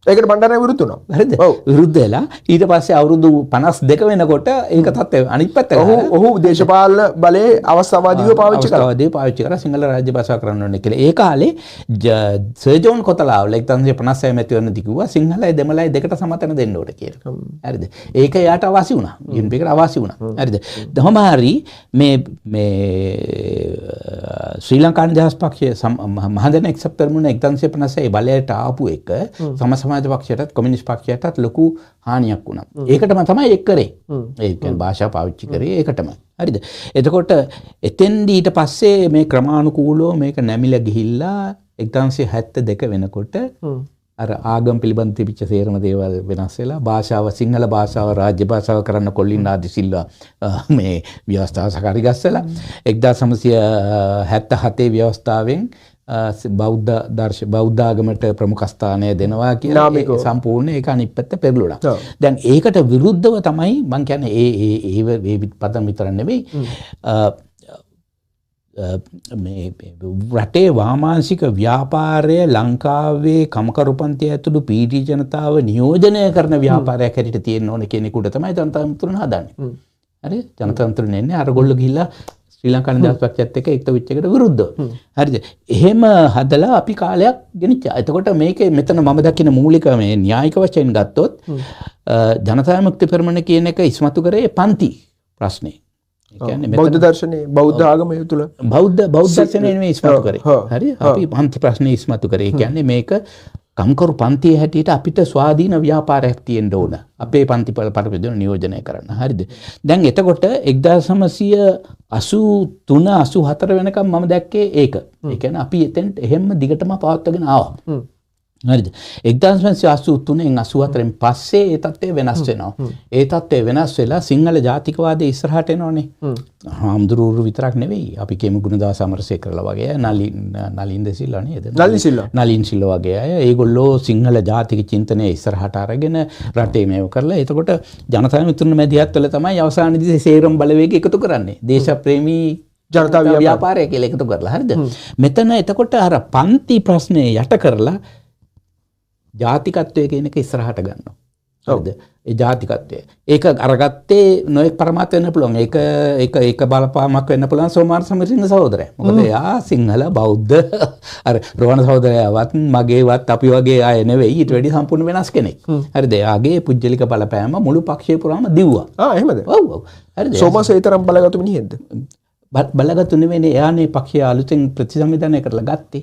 ඒකට බණ්ඩාරනායක විරුද්ධ වුණා. හරිද? විරුද්ධ වෙලා ඊට පස්සේ අවුරුදු 52 වෙනකොට ඒක තත්ත්වය අනිත් පැත්ත ඔහු දේශපාලන බලයේ අවස්ථාවාදීව පාවිච්චි කරා සිංහල රාජ්‍ය භාෂාව කරන්න ඕනේ කියලා. ඒ කාලේ සර් ජෝන් කොතලාවල 1956 මැතිවරණදී කිව්වා සිංහලයි දෙමළයි දෙකට සමතන දෙන්න ඕනේ කියලා. හරිද? ඒක යාට අවාසි වුණා. යුනිපේකට අවාසි වුණා. හරිද? කොහොම හරි මේ ශ්‍රී ලංකා නිදහස් පක්ෂයේ මහජන එක්සත් පෙරමුණ 1956 බලයට ආපු එක සමාජ පක්ෂයටත් කොමියුනිස්ට් පක්ෂයටත් ලොකු හානියක් වුණා. ඒකටම තමයි එක් කරේ. ඒ කියන්නේ භාෂාව පාවිච්චි කරේ ඒකටම. හරිද? එතකොට එතෙන්දී ඊට පස්සේ මේ ක්‍රමානුකූලව මේක නැමිලා ගිහිල්ලා 1972 වෙනකොට අර ආගම් පිළිබඳ තිබිච්ච සේරම දේවල් වෙනස් වෙලා භාෂාව සිංහල භාෂාව රාජ්‍ය භාෂාව කරන්න කොල්ලින් ආදි සිල්වා මේ ව්‍යවස්ථාව සකරි ගස්සලා 1977 ව්‍යවස්ථාවෙන් බෞද්ධ ආගමට ප්‍රමුඛ ස්ථානය දෙනවා කියලා සම්පූර්ණ ඒක අනිත් පැත්ත පෙරළුණා. දැන් ඒකට විරුද්ධව තමයි මම කියන්නේ ඒ පදම් විතර නෙවෙයි මේ රටේ වාමාංශික ව්‍යාපාරය ලංකාවේ කමකරුපන්ති ඇතුළු පීඩිත ජනතාව නියෝජනය කරන ව්‍යාපාරයක් හැටියට තියෙන්න ඕන කෙනෙකුට තමයි ජනතා විමුක්තිය හදන්නේ. හරි? ජනතා විමුක්තිය නෙන්නේ අරගොල්ලෝ ගිහිල්ලා ශ්‍රී ලංකා නිදහස් පක්ෂයත් එක්ක එක්ත වෙච්ච එකට විරුද්ධව. හරිද? එහෙම හදලා අපි කාලයක් ගෙනිච්චා. එතකොට මේකේ මෙතන මම දකින මූලික මේ න්‍යායික වශයෙන් ගත්තොත් ජනතා විමුක්ති පෙරමුණ කියන එක ඉස්මතු කරේ පන්ති ප්‍රශ්නේ. බෞද්ධ දර්ශනයේ බෞද්ධ ආගමය තුල බෞද්ධ දර්ශනය නෙමෙයි ඉස්මතු කරේ. හරි? අපි පන්ති ප්‍රශ්නේ ඉස්මතු කරේ. ඒ කියන්නේ මේක කම්කරු පන්තිය හැටියට අපිට ස්වාධීන ව්‍යාපාරයක් තියෙන්න ඕන. අපේ පන්ති පරිපූර්ණ නියෝජනය කරන්න. හරිද? දැන් එතකොට 1983 84 වෙනකම් මම දැක්කේ ඒක. ඒ කියන්නේ අපි එතෙන්ට එහෙම දිගටම පවත්වාගෙන ආවා. හරිද? 1983න් 84න් පස්සේ ඒ තත්ත්වය වෙනස් වෙනවා. ඒ තත්ත්වය වෙනස් වෙලා සිංහල ජාතිකවාදයේ ඉස්සරහට එනෝනේ. හාමුදුරුවෝ විතරක් නෙවෙයි. අපි කියමු ගුණදාස අමරසේකරලා වගේ නලින් දෙසිල්ලා නේද? නලින් සිල්වා වගේ අය. ඒගොල්ලෝ සිංහල ජාතික චින්තනය ඉස්සරහට අරගෙන රටේ මේව කරලා එතකොට ජනතා මිතුරුන් මැදිහත් වෙලා තමයි අවසානයේදී සේරම බලවේග එකතු කරන්නේ. දේශප්‍රේමී ජනතා ව්‍යාපාරය කියලා එකතු කරලා. හරිද? මෙතන එතකොට අර පන්ති ප්‍රශ්නේ යට කරලා ජාතිකත්වය කියන එක ඉස්සරහට ගන්නවා. හරිද? ඒ ජාතිකත්වය. ඒක අරගත්තේ නොඑක් පරමාර්ථ වෙන්න පුළුවන්. ඒක බලපාමක් වෙන්න පුළුවන් සෝමාර සමරසිංහ සහෝදරයා. මොකද එයා සිංහල බෞද්ධ අර රෝහණ සහෝදරයාවත් මගේවත් අපි වගේ අය නෙවෙයි. ඊට වැඩි සම්පූර්ණ වෙනස් කෙනෙක්. හරිද? එයාගේ පුජ්‍යලික බලපෑම මුළු පක්ෂය පුරාම දිව්වා. එහෙමද? ඔව් ඔව්. හරිද? සෝමාස ඒතරම් බලගත්තු මිනිහෙක්ද? බලගත්තු නෙවෙයි එයානේ පක්ෂය අලුතෙන් ප්‍රතිසංවිධානය කරලා ගත්තේ.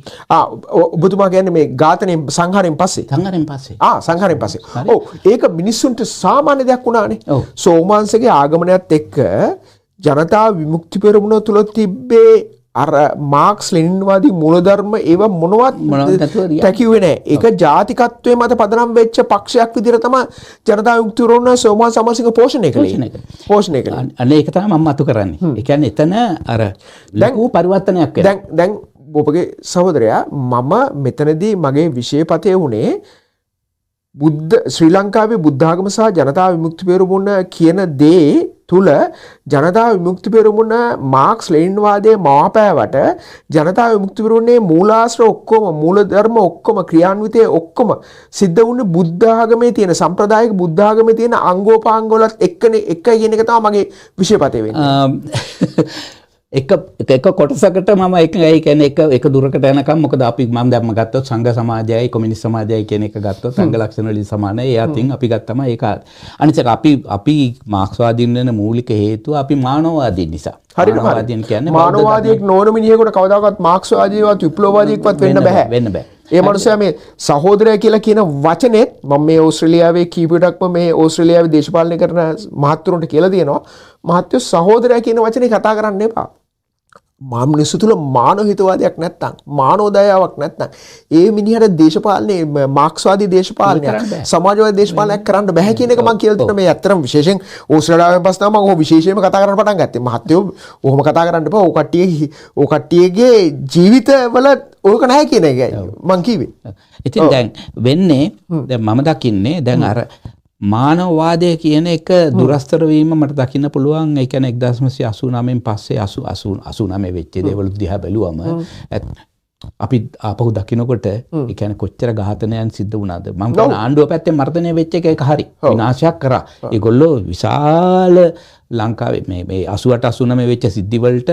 ඔබතුමා කියන්නේ මේ ඝාතනයෙන් සංහාරයෙන් පස්සේ. සංහාරයෙන් පස්සේ. ඔව් ඒක මිනිස්සුන්ට සාමාන්‍ය දෙයක් වුණානේ. සෝමාංශගේ ආගමනයත් එක්ක ජනතා විමුක්ති පෙරමුණ තුල තිබ්බේ අර මාක්ස් ලෙනින්වාදී මූලධර්ම ඒවා මොනවත් තැකියුවේ නැහැ. ඒක ජාතිකත්වයේ මත පදනම් වෙච්ච පක්ෂයක් විදිහට තමයි ජනතා විමුක්ති පෙරමුණ සෝමාන් සමරසිංහ පෝෂණය කළේ. අනේ ඒක තමයි මම අතු කරන්නේ. ඒ කියන්නේ එතන අර ලොකු පරිවර්තනයක් වෙනවා. දැන් ඔබගේ සහෝදරයා මම මෙතනදී මගේ විෂයපතේ උනේ ශ්‍රී ලංකාවේ බුද්ධාගම සහ ජනතා විමුක්ති පෙරමුණ කියන දේ තුල ජනතා විමුක්ති පෙරමුණ මාක්ස් ලෙනින්වාදයේ මවාපෑවට ජනතා විමුක්ති පෙරමුණේ මූලාශ්‍ර ඔක්කොම මූලධර්ම ඔක්කොම ක්‍රියාන්විතයේ ඔක්කොම සිද්ධ වුණේ බුද්ධාගමේ තියෙන සම්ප්‍රදායික බුද්ධාගමේ තියෙන අංගෝපාංග වලත් එකයි කියන එක තමයි මගේ විෂයපතේ වෙන්නේ. එක කොටසකට මම ඒ කියන්නේ එක දුරකට යනකම් මොකද අපි මම දැම්ම ගත්තොත් සංඝ සමාජයයි කොමියුනිස්ට් සමාජයයි කියන එක ගත්තොත් අංග ලක්ෂණ වලින් සමානයි. ඒ අතින් අපි ගත්තම ඒක අනිත් එක අපි මාක්ස්වාදීන් වෙන මූලික හේතුව අපි මානවවාදීන් නිසා. මානවවාදීන් කියන්නේ මානවවාදියෙක් නොවන මිනිහෙකුට කවදාකවත් මාක්ස්වාදීවත් විප්ලවවාදීෙක්වත් වෙන්න බෑ. ඒ මනුස්සයා මේ සහෝදරය කියලා කියන වචනේත් මම මේ ඕස්ට්‍රේලියාවේ කීපයටක්ම මේ ඕස්ට්‍රේලියාවේ දේශපාලනය කරන මහත්තුරුන්ට කියලා දෙනවා මහත්යෝ සහෝදරය කියන වචනේ කතා කරන්න එපා. මිනිස්සු තුල මානව හිතවාදයක් නැත්තම් මානවදයාවක් නැත්තම් ඒ මිනිහට දේශපාලනේ මාක්ස්වාදී දේශපාලනයක් සමාජවාදී දේශපාලනයක් කරන්න බෑ කියන එක මම කියලා දෙන්න මේ ඇත්තටම විශේෂයෙන් ඕස්ට්‍රේලියාවෙන් පස්සේ තමයි මම විශේෂයෙන්ම කතා කරන්න පටන් ගත්තේ. මහත්යෝ ඔහොම කතා කරන්න එපා. ඕ කට්ටියගේ ජීවිතවල ඕක නැහැ කියන එකයි මං කිව්වේ. ඉතින් දැන් වෙන්නේ දැන් මම දකින්නේ දැන් අර මානවවාදය කියන එක දුරස්තර වීම මට දකින්න පුළුවන්. ඒ කියන්නේ 1989න් පස්සේ 89 වෙච්ච දේවල් දිහා බැලුවම අපි ආපහු දකින්නකොට ඒ කියන්නේ කොච්චර ඝාතනයන් සිද්ධ වුණාද මම කියන ආණ්ඩුව පැත්තෙන් මර්ධනය වෙච්ච එක ඒක හරි විනාශයක් කරා ඒගොල්ලෝ විශාල ලංකාවේ මේ 88 89 වෙච්ච සිද්ධි වලට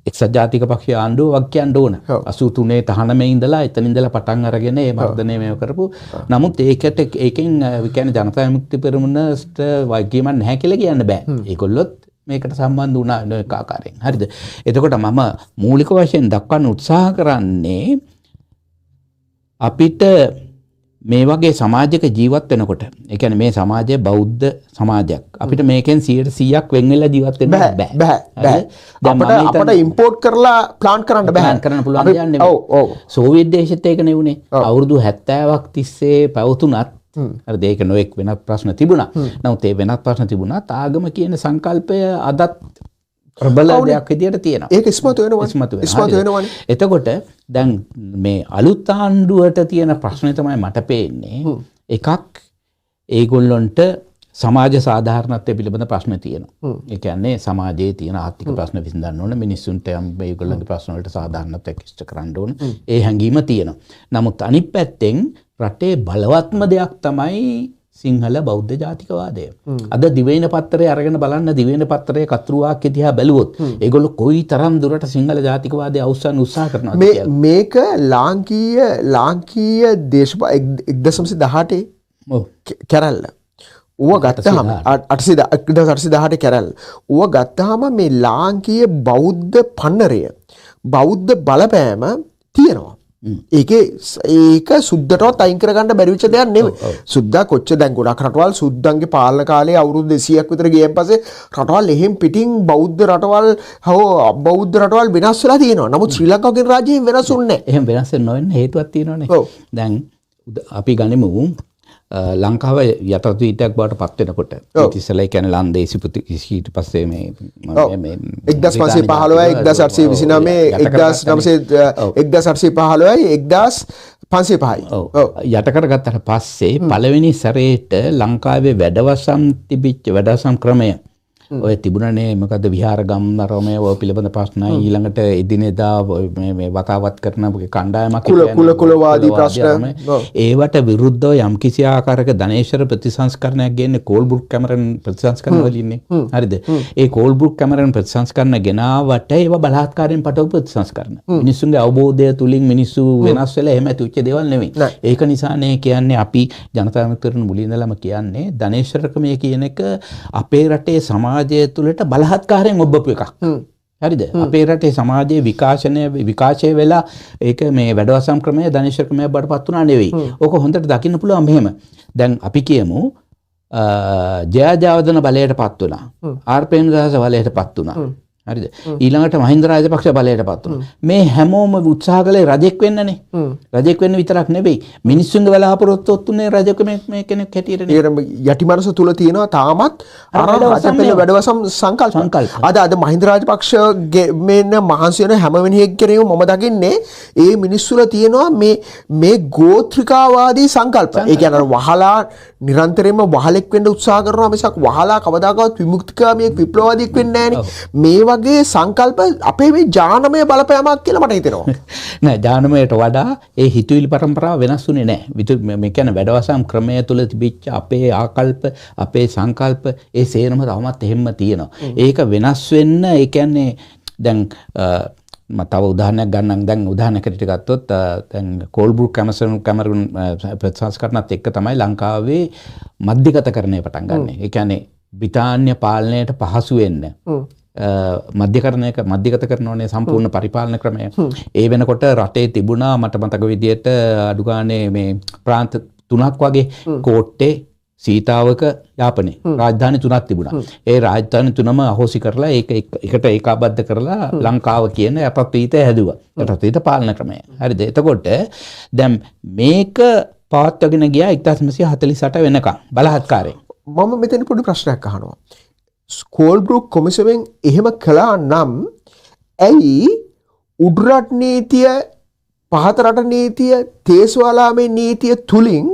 එක්සත් ජාතික පක්ෂයේ ආණ්ඩුව වග කියන්න ඕන 83 තහනමේ ඉඳලා එතන ඉඳලා පටන් අරගෙන මේ මර්ධනය මේව කරපු නමුත් ඒකෙන් කියන්නේ ජනතා විමුක්ති පෙරමුණට වගකීමක් නැහැ කියලා කියන්න බෑ ඒගොල්ලොත් මේකට සම්බන්ධ වුණා ඒක ආකාරයෙන් හරිද එතකොට මම මූලික වශයෙන් දක්වන්න උත්සාහ කරන්නේ අපිට මේ වගේ සමාජයක ජීවත් වෙනකොට ඒ කියන්නේ මේ සමාජය බෞද්ධ සමාජයක් අපිට මේකෙන් 100%ක් වෙන් වෙලා ජීවත් වෙන්න බෑ අපිට ඉම්පෝර්ට් කරලා ප්ලාන් කරන්න බෑ කරන්න පුළුවන් දෙයක් නෙවෙයි ඔව් සෝවියට් දේශෙත් ඒක නෙවුනේ අවුරුදු 70ක් තිස්සේ පැවතුනත් අර දෙයක නොඑක් වෙනත් ප්‍රශ්න තිබුණා. නමුත් ඒ වෙනත් ප්‍රශ්න තිබුණත් ආගම කියන සංකල්පය අදත් ප්‍රබල දෙයක් විදියට තියෙනවා. ඒක ඉස්මතු වෙනවනේ. එතකොට දැන් මේ අලුත් ආණ්ඩුවට තියෙන ප්‍රශ්නේ තමයි මට පේන්නේ. එකක් ඒගොල්ලොන්ට සමාජ සාධාරණත්වය පිළිබඳ ප්‍රශ්න තියෙනවා. ඒ කියන්නේ සමාජයේ තියෙන ආර්ථික ප්‍රශ්න විසඳන්න ඕන මිනිස්සුන්ට මේගොල්ලන්ගේ ප්‍රශ්න වලට සාධාරණත්වයක් ඉෂ්ට කරන්න ඕන. ඒ හැඟීම තියෙනවා. නමුත් අනිත් පැත්තෙන් රටේ බලවත්ම දෙයක් තමයි සිංහල බෞද්ධ ජාතිකවාදය. අද දිවයින පත්තරේ අරගෙන බලන්න දිවයින පත්තරේ කතරුවාක් දිහා බැලුවොත් ඒගොල්ලෝ කොයි තරම් දුරට සිංහල ජාතිකවාදය අවසන් උත්සාහ කරනවද කියලා. මේක ලාංකීය 1918 කැරල්ල. ඌව ගත්තාම 1818 කැරල්ල. ඌව ගත්තාම මේ ලාංකීය බෞද්ධ පන්නරය බෞද්ධ බලපෑම තියෙනවා. ඒක සුද්දටවත් අයින් කරගන්න බැරි වෙච්ච දෙයක් නෙවෙයි. සුද්දා කොච්චර දැන් ගොඩක් රටවල් සුද්දන්ගේ පාලන කාලේ අවුරුදු 200ක් විතර ගියන් පස්සේ රටවල් එහෙම් පිටින් බෞද්ධ රටවල් බෞද්ධ රටවල් වෙනස් වෙලා තියෙනවා. නමුත් ශ්‍රී ලංකාව කියන රාජ්‍යයෙන් වෙනස් වුන්නේ නැහැ. එහෙම වෙනස් වෙන්න නොවෙන්න හේතුවක් තියෙනවානේ. දැන් අපි ගනිමු ලංකාව යටතීතයක් බවට පත් වෙනකොට ඉතිසලා කියන්නේ ලන්දේසි ඊට පස්සේ මේ 1515 යට කරගත්තට පස්සේ පළවෙනි සැරේට ලංකාවේ වැඩවසම් තිබිච්ච වැඩවසම් ක්‍රමය ඔය තිබුණනේ මොකද්ද විහාරගම් නරමයේ ඔය පිළිබඳ ප්‍රශ්න ඊළඟට එදිනෙදා මේ වතාවත් කරන කණ්ඩායමක් කුලවාදී ප්‍රශ්න ඒවට විරුද්ධව යම්කිසි ආකාරයක ධනේශ්වර ප්‍රතිසංස්කරණයක් ගේන්නේ කෝල්බෘක් කැමරන් ප්‍රතිසංස්කරණ වලින්නේ හරිද ඒ කෝල්බෘක් කැමරන් ප්‍රතිසංස්කරණ ගෙනාවට ඒව බලහත්කාරයෙන් පටවපු ප්‍රතිසංස්කරණ මිනිස්සුන්ගේ අවබෝධය තුලින් මිනිස්සු වෙනස් වෙලා එහෙම ඇතිවෙච්ච දේවල් නෙවෙයි ඒක නිසානේ කියන්නේ අපි ජනතා විමුක්තිවරණ මුලින්දලම කියන්නේ ධනේශ්වරකමේ කියන එක අපේ රටේ සමාජය තුළට බලහත්කාරයෙන් ඔබ්බපු එකක්. හරිද? අපේ රටේ සමාජයේ විකාශය වෙලා ඒක මේ වැඩවසම් ක්‍රමය ධනේශ්වර ක්‍රමය බඩපත් වුණා නෙවෙයි. ඕක හොඳට දකින්න පුළුවන් මෙහෙම. දැන් අපි කියමු ජයජාවදන බලයටපත් වුණා. ආර්.පේනදාස බලයටපත් වුණා. හරිද? ඊළඟට මහින්ද රාජපක්ෂ බලයටපත් වුණා. මේ හැමෝම උත්සාහ කළේ රජෙක් වෙන්නනේ. රජෙක් වෙන්න විතරක් නෙවෙයි. මිනිස්සුන්ගේ බලාපොරොත්තුත් උනේ රජෙක් මේ කෙනෙක් හැටියටනේ. යටි මනස තුල තියෙනවා තාමත් අර රජපෙළ වැඩවසම් සංකල්ප. අද මහින්ද රාජපක්ෂ මෙන්න මහන්සි වෙන හැම වෙලෙක කෙරෙහිම මම දකින්නේ ඒ මිනිස්සුල තියෙනවා මේ ගෝත්‍රිකාවාදී සංකල්ප. ඒ කියන්නේ වහලා නිරන්තරයෙන්ම වහලෙක් වෙන්න උත්සාහ කරනවා මිසක් වහලා කවදාකවත් විමුක්තිකාමියෙක් විප්ලවවාදියෙක් වෙන්නේ නැහනේ. මේ වගේ සංකල්ප අපේ මේ ජානමය බලපෑමක් කියලා මට හිතෙනවා. නෑ ජානමයට වඩා ඒ හිතුවිලි පරම්පරාව වෙනස් වුණේ නෑ. මේ කියන්නේ වැඩවසම් ක්‍රමය තුළ තිබිච්ච අපේ ආකල්ප, අපේ සංකල්ප ඒ සේරම තවමත් එහෙම්ම තියෙනවා. ඒක වෙනස් වෙන්න ඒ කියන්නේ දැන් මම තව උදාහරණයක් ගන්නම්. දැන් උදාහරණයකට ගත්තොත් දැන් කෝල්බෘක් කැමරන් ප්‍රතිසංස්කරණත් එක්ක තමයි ලංකාවේ මධ්‍යගතකරණය පටන් ගන්න. ඒ කියන්නේ බ්‍රිතාන්‍ය පාලනයට පහසු වෙන්න මධ්‍යගත කරනෝනේ සම්පූර්ණ පරිපාලන ක්‍රමය. ඒ වෙනකොට රටේ තිබුණා මට මතක විදියට අඩු ගානේ මේ ප්‍රාන්ත 3ක් වගේ කෝට්ටේ සීතාවක යාපනයේ රාජධානි 3ක් තිබුණා. ඒ රාජධානි 3ම අහෝසි කරලා එකට ඒකාබද්ධ කරලා ලංකාව කියන යටත්වීත හැදුවා. යටත්වීත පාලන ක්‍රමය. හරිද? එතකොට දැන් මේක පවත්වාගෙන ගියා 1948 වෙනකම් බලහත්කාරයෙන්. මම මෙතන පොඩි ප්‍රශ්නයක් අහනවා. කෝල්බෘක් කොමිසමෙන් එහෙම කළා නම් ඇයි උඩරට නීතිය පහත රට නීතිය තේස්වාලාමේ නීතිය තුලින්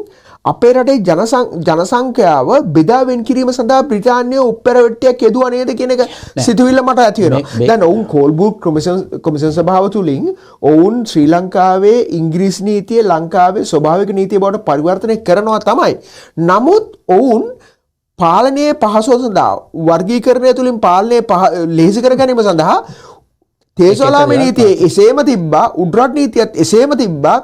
අපේ රටේ ජනසංඛ්‍යාව බෙදා වෙන් කිරීම සඳහා බ්‍රිතාන්‍ය උප්පැරවැට්ටියක් යෙදුවා නේද කියන එක සිතුවිල්ල මට ඇති වෙනවා. දැන් ඔවුන් කෝල්බුක් කොමිෂන් සභාව තුලින් ඔවුන් ශ්‍රී ලංකාවේ ඉංග්‍රීසි නීතිය ලංකාවේ ස්වභාවික නීතිය බවට පරිවර්තනය කරනවා තමයි. නමුත් ඔවුන් පාලනයේ පහසුව සඳහා වර්ගීකරණය තුලින් පාලනය ලේසි කර ගැනීම සඳහා තේසෝලාම නීතියේ එසේම තිබ්බා, උඩරට නීතියත් එසේම තිබ්බා,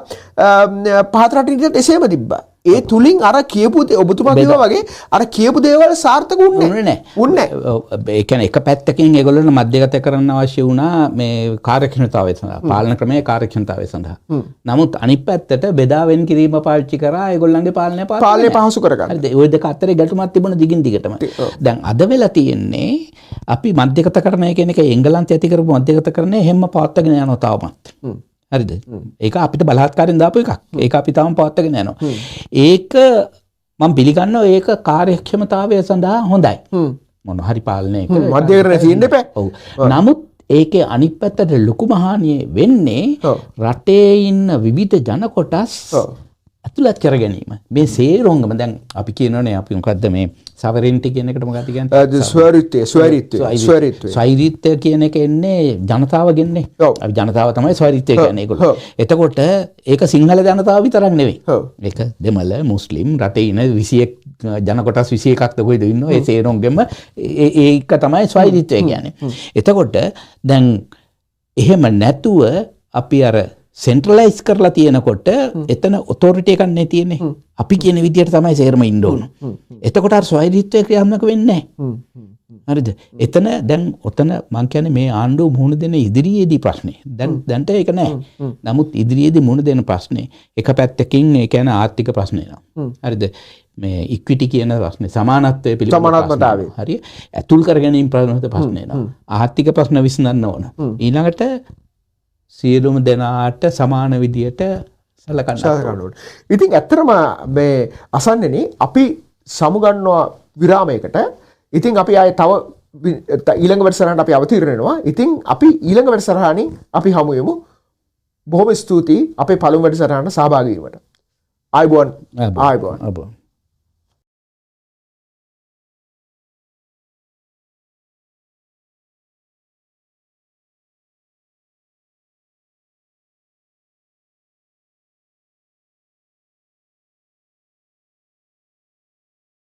පහතරට නීතියත් එසේම තිබ්බා. ඒ තුලින් අර කියපු ඔබතුමා කිව්වා වගේ අර කියපු දේවල් සාර්ථක වුණේ නැහැ. ඒ කියන්නේ එක පැත්තකින් ඒගොල්ලන්ට මධ්‍යගත කරන්න අවශ්‍ය වුණා මේ කාර්යක්ෂමතාවය සඳහා, පාලන ක්‍රමයේ කාර්යක්ෂමතාවය සඳහා. නමුත් අනිත් පැත්තට බෙදා වෙන් කිරීම පාවිච්චි කරා ඒගොල්ලන්ගේ පාලනය පහසු කරගන්න. හරිද? ওই දෙක අතරේ ගැටුමක් තිබුණ දිගින් දිගටම. දැන් අද වෙලා තියෙන්නේ අපි මධ්‍යගතකරණය කියන එක එංගලන්තය ඇති කරපු මධ්‍යගතකරණය හැම පවත්වාගෙන යනවා තාමත්. හරිද? ඒක අපිට බලහත්කාරයෙන් දාපු එකක්. ඒක අපි තාම පවත්වාගෙන යනවා. ඒක මම පිළිගන්නවා ඒක කාර්යක්ෂමතාවය සඳහා හොඳයි. මොන හරි පාලනයක මධ්‍යකරණය තියෙන්න එපා. ඔව්. නමුත් ඒකේ අනිත් පැත්තට ලොකුම හානිය වෙන්නේ රටේ ඉන්න විවිධ ජන කොටස් ඇතුළත් කර ගැනීම. මේ සේරොංගම දැන් අපි කියනෝනේ අපි මොකද්ද මේ සවරින්ටි කියන එකට මොකක්ද කියන්නේ? ස්වෛරීත්වය කියන එක එන්නේ ජනතාවගෙන්නේ. අපි ජනතාව තමයි ස්වෛරීත්වය කියන්නේ ඒගොල්ලෝ. එතකොට ඒක සිංහල ජනතාව විතරක් නෙවෙයි. ඒක දෙමළ, මුස්ලිම් රටේ ඉන්න 21 ජන කොටස් 21ක්ද කොයිද ඉන්නෝ ඒ සේරොංගෙම ඒක තමයි ස්වෛරීත්වය කියන්නේ. එතකොට දැන් එහෙම නැතුව අපි අර සෙන්ට්‍රලයිස් කරලා තියෙනකොට එතන ඔතොරිටි එකක් නේ තියෙන්නේ. අපි කියන විදියට තමයි සේරම ඉන්න ඕන. එතකොට අර ස්වෛරීත්වය ක්‍රියාත්මක වෙන්නේ නැහැ. හරිද? එතන දැන් ඔතන මම කියන්නේ මේ ආණ්ඩුව මුහුණ දෙන ඉදිරියේදී ප්‍රශ්නේ. දැන්ට ඒක නැහැ. නමුත් ඉදිරියේදී මුහුණ දෙන ප්‍රශ්නේ එක පැත්තකින් ඒ කියන්නේ ආර්ථික ප්‍රශ්නේ නම. හරිද? මේ ඉක්විටි කියන ප්‍රශ්නේ සමානත්වය පිළිබඳව හරි ඇතුල් කර ගැනීම ප්‍රශ්නේ නම. ආර්ථික ප්‍රශ්න විසඳන්න ඕන. ඊළඟට සියලුම දෙනාට සමාන විදියට සලකන්න ඕනේ. ඉතින් ඇත්තටම මේ අසන්නේනේ අපි සමුගන්නවා විරාමයකට. ඉතින් අපි ආයේ තව ඊළඟ වැඩසටහනට අපි අවතීර්ණ වෙනවා. ඉතින් අපි ඊළඟ වැඩසටහනින් අපි හමු වෙමු. බොහොම ස්තුතියි අපේ පළමු වැඩසටහනට සහභාගී වීමට. ආයුබෝවන්.